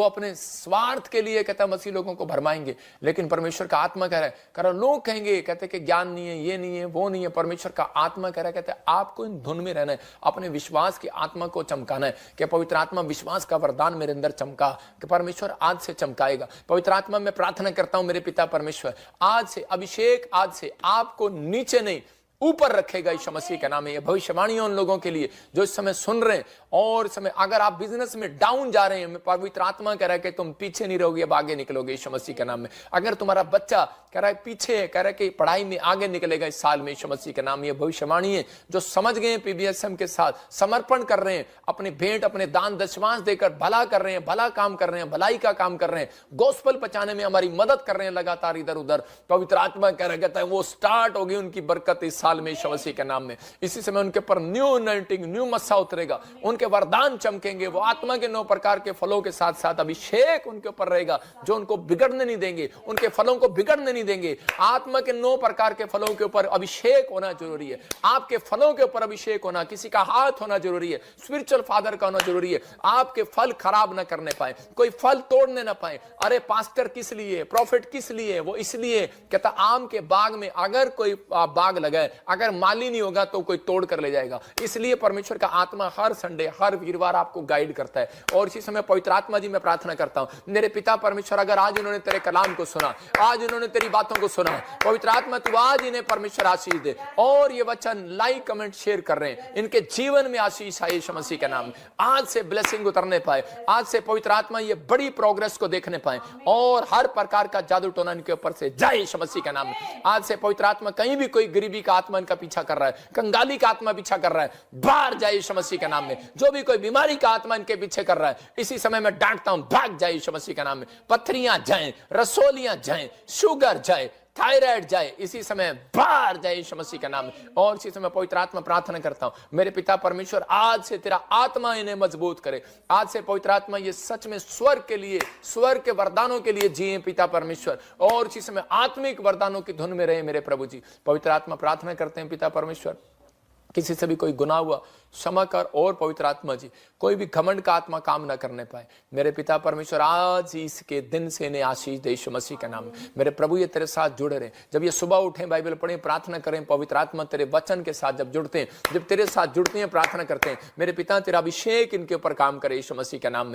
अपने स्वार्थ के लिए कहता है मसीह लोगों को भरमाएंगे, लेकिन परमेश्वर का आत्मा कह रहा है, कारण लोग कहेंगे कहते हैं कि ज्ञान नहीं है, ये नहीं है, वो नहीं है। परमेश्वर का आत्मा कह रहा है, कहते हैं आपको इन धुन में रहना है, अपने विश्वास की आत्मा को चमकाना है कि पवित्र आत्मा विश्वास का वरदान मेरे अंदर चमका, कि परमेश्वर आज से चमकाएगा। पवित्र आत्मा मैं प्रार्थना करता हूं मेरे पिता परमेश्वर, आज से अभिषेक, आज से आपको नीचे नहीं ऊपर रखेगा यीशु मसीह के नाम में। ये भविष्यवाणी उन लोगों के लिए जो इस समय सुन रहे हैं, और इस समय अगर आप बिजनेस में डाउन जा रहे हैं, पवित्र आत्मा कह रहा है कि तुम पीछे नहीं रहोगे, अब आगे निकलोगे यीशु मसीह के नाम में। अगर तुम्हारा बच्चा कह रहा है पीछे है, कह रहा है कि पढ़ाई में आगे निकलेगा इस साल में यीशु मसीह के नाम में, ये भविष्यवाणी है जो समझ गए पीबीएसएम के साथ समर्पण कर रहे हैं, अपने भेंट अपने दान दशमांश देकर भला कर रहे हैं, भला काम कर रहे हैं, भलाई का काम कर रहे हैं, गोस्पल पहुंचाने में हमारी मदद कर रहे हैं लगातार इधर उधर। पवित्र आत्मा कह रहा कहता है वो स्टार्ट होगी उनकी बरकत इस साल में यीशु मसीह के नाम में। इसी समय उनके पर न्यू अनॉइंटिंग, न्यू मस्सा उतरेगा, उनके वरदान चमकेंगे, वो आत्मा के 9 प्रकार के फलों के साथ साथ अभिषेक उनके ऊपर रहेगा जो उनको बिगड़ने नहीं देंगे, उनके फलों को बिगड़ने नहीं देंगे। आत्मा के 9 प्रकार के फलों के ऊपर अभिषेक होना जरूरी है, आपके फलों के ऊपर अभिषेक होना, किसी का हाथ होना जरूरी है, स्पिरिचुअल फादर का होना जरूरी है। आपके फल खराब ना करने पाए, कोई फल तोड़ने ना पाए। अरे पास्टर किस लिए, प्रॉफिट किस लिए, वो इसलिए कहता आम के बाग में अगर कोई बाग लगाए, अगर माली नहीं होगा तो कोई तोड़ कर ले जाएगा। इसलिए परमेश्वर का आत्मा हर संडे हर वीरवार आपको गाइड करता है। और इसी समय पवित्र आत्मा जी मैं प्रार्थना करता हूं मेरे पिता परमेश्वर, अगर आज इन्होंने तेरे कलाम को सुना, आज इन्होंने तेरी बातों को सुना, पवित्र आत्मा तू आज इन्हें परमेश्वर आशीष दे। और ये वचन लाइक कमेंट शेयर कर रहे हैं, इनके जीवन में आशीष आए यीशु मसीह के नाम में। आज से ब्लेसिंग उतरने पाए, आज से पवित्र आत्मा ये बड़ी प्रोग्रेस को देखने पाए, और हर प्रकार का जादू टोना इनके ऊपर से जाए यीशु मसीह के नाम में। आज से पवित्र आत्मा कहीं भी कोई गरीबी का आत्मा इनका पीछा कर रहा है, कंगाली का आत्मा पीछा कर रहा है, बाहर जाए यीशु मसीह के नाम में। जो भी कोई बीमारी का आत्मा इनके पीछे कर रहा है, इसी समय मैं डांटता हूं, भाग जाए यीशु मसीह के नाम में। पथरियां जाएं, रसोलियां जाएं, शुगर जाए, थायराइड जाए, इसी समय बाहर जाए यीशु मसीह के नाम में। और इसी समय पवित्र आत्मा प्रार्थना करता हूं मेरे पिता परमेश्वर, आज से तेरा आत्मा इन्हें मजबूत करे। आज से पवित्र आत्मा ये सच में स्वर्ग के लिए, स्वर्ग के वरदानों के लिए जिए पिता परमेश्वर, और इसी समय आत्मिक वरदानों की धुन में रहे मेरे प्रभु जी। पवित्र आत्मा प्रार्थना करते हैं पिता परमेश्वर, किसी से भी कोई गुनाह हुआ क्षमा कर, और पवित्र आत्मा जी कोई भी घमंड का आत्मा काम ना करने पाए मेरे पिता परमेश्वर। आज इसके दिन से इन्हें आशीष दे यीशु मसीह का नाम। मेरे प्रभु ये तेरे साथ जुड़े रहे, जब ये सुबह उठें, बाइबल पढ़ें, प्रार्थना करें, पवित्र आत्मा तेरे वचन के साथ जब जुड़ते हैं, जब तेरे साथ जुड़ते हैं, प्रार्थना करते हैं, मेरे पिता तेरा अभिषेक इनके ऊपर काम करे यीशु मसीह के नाम में।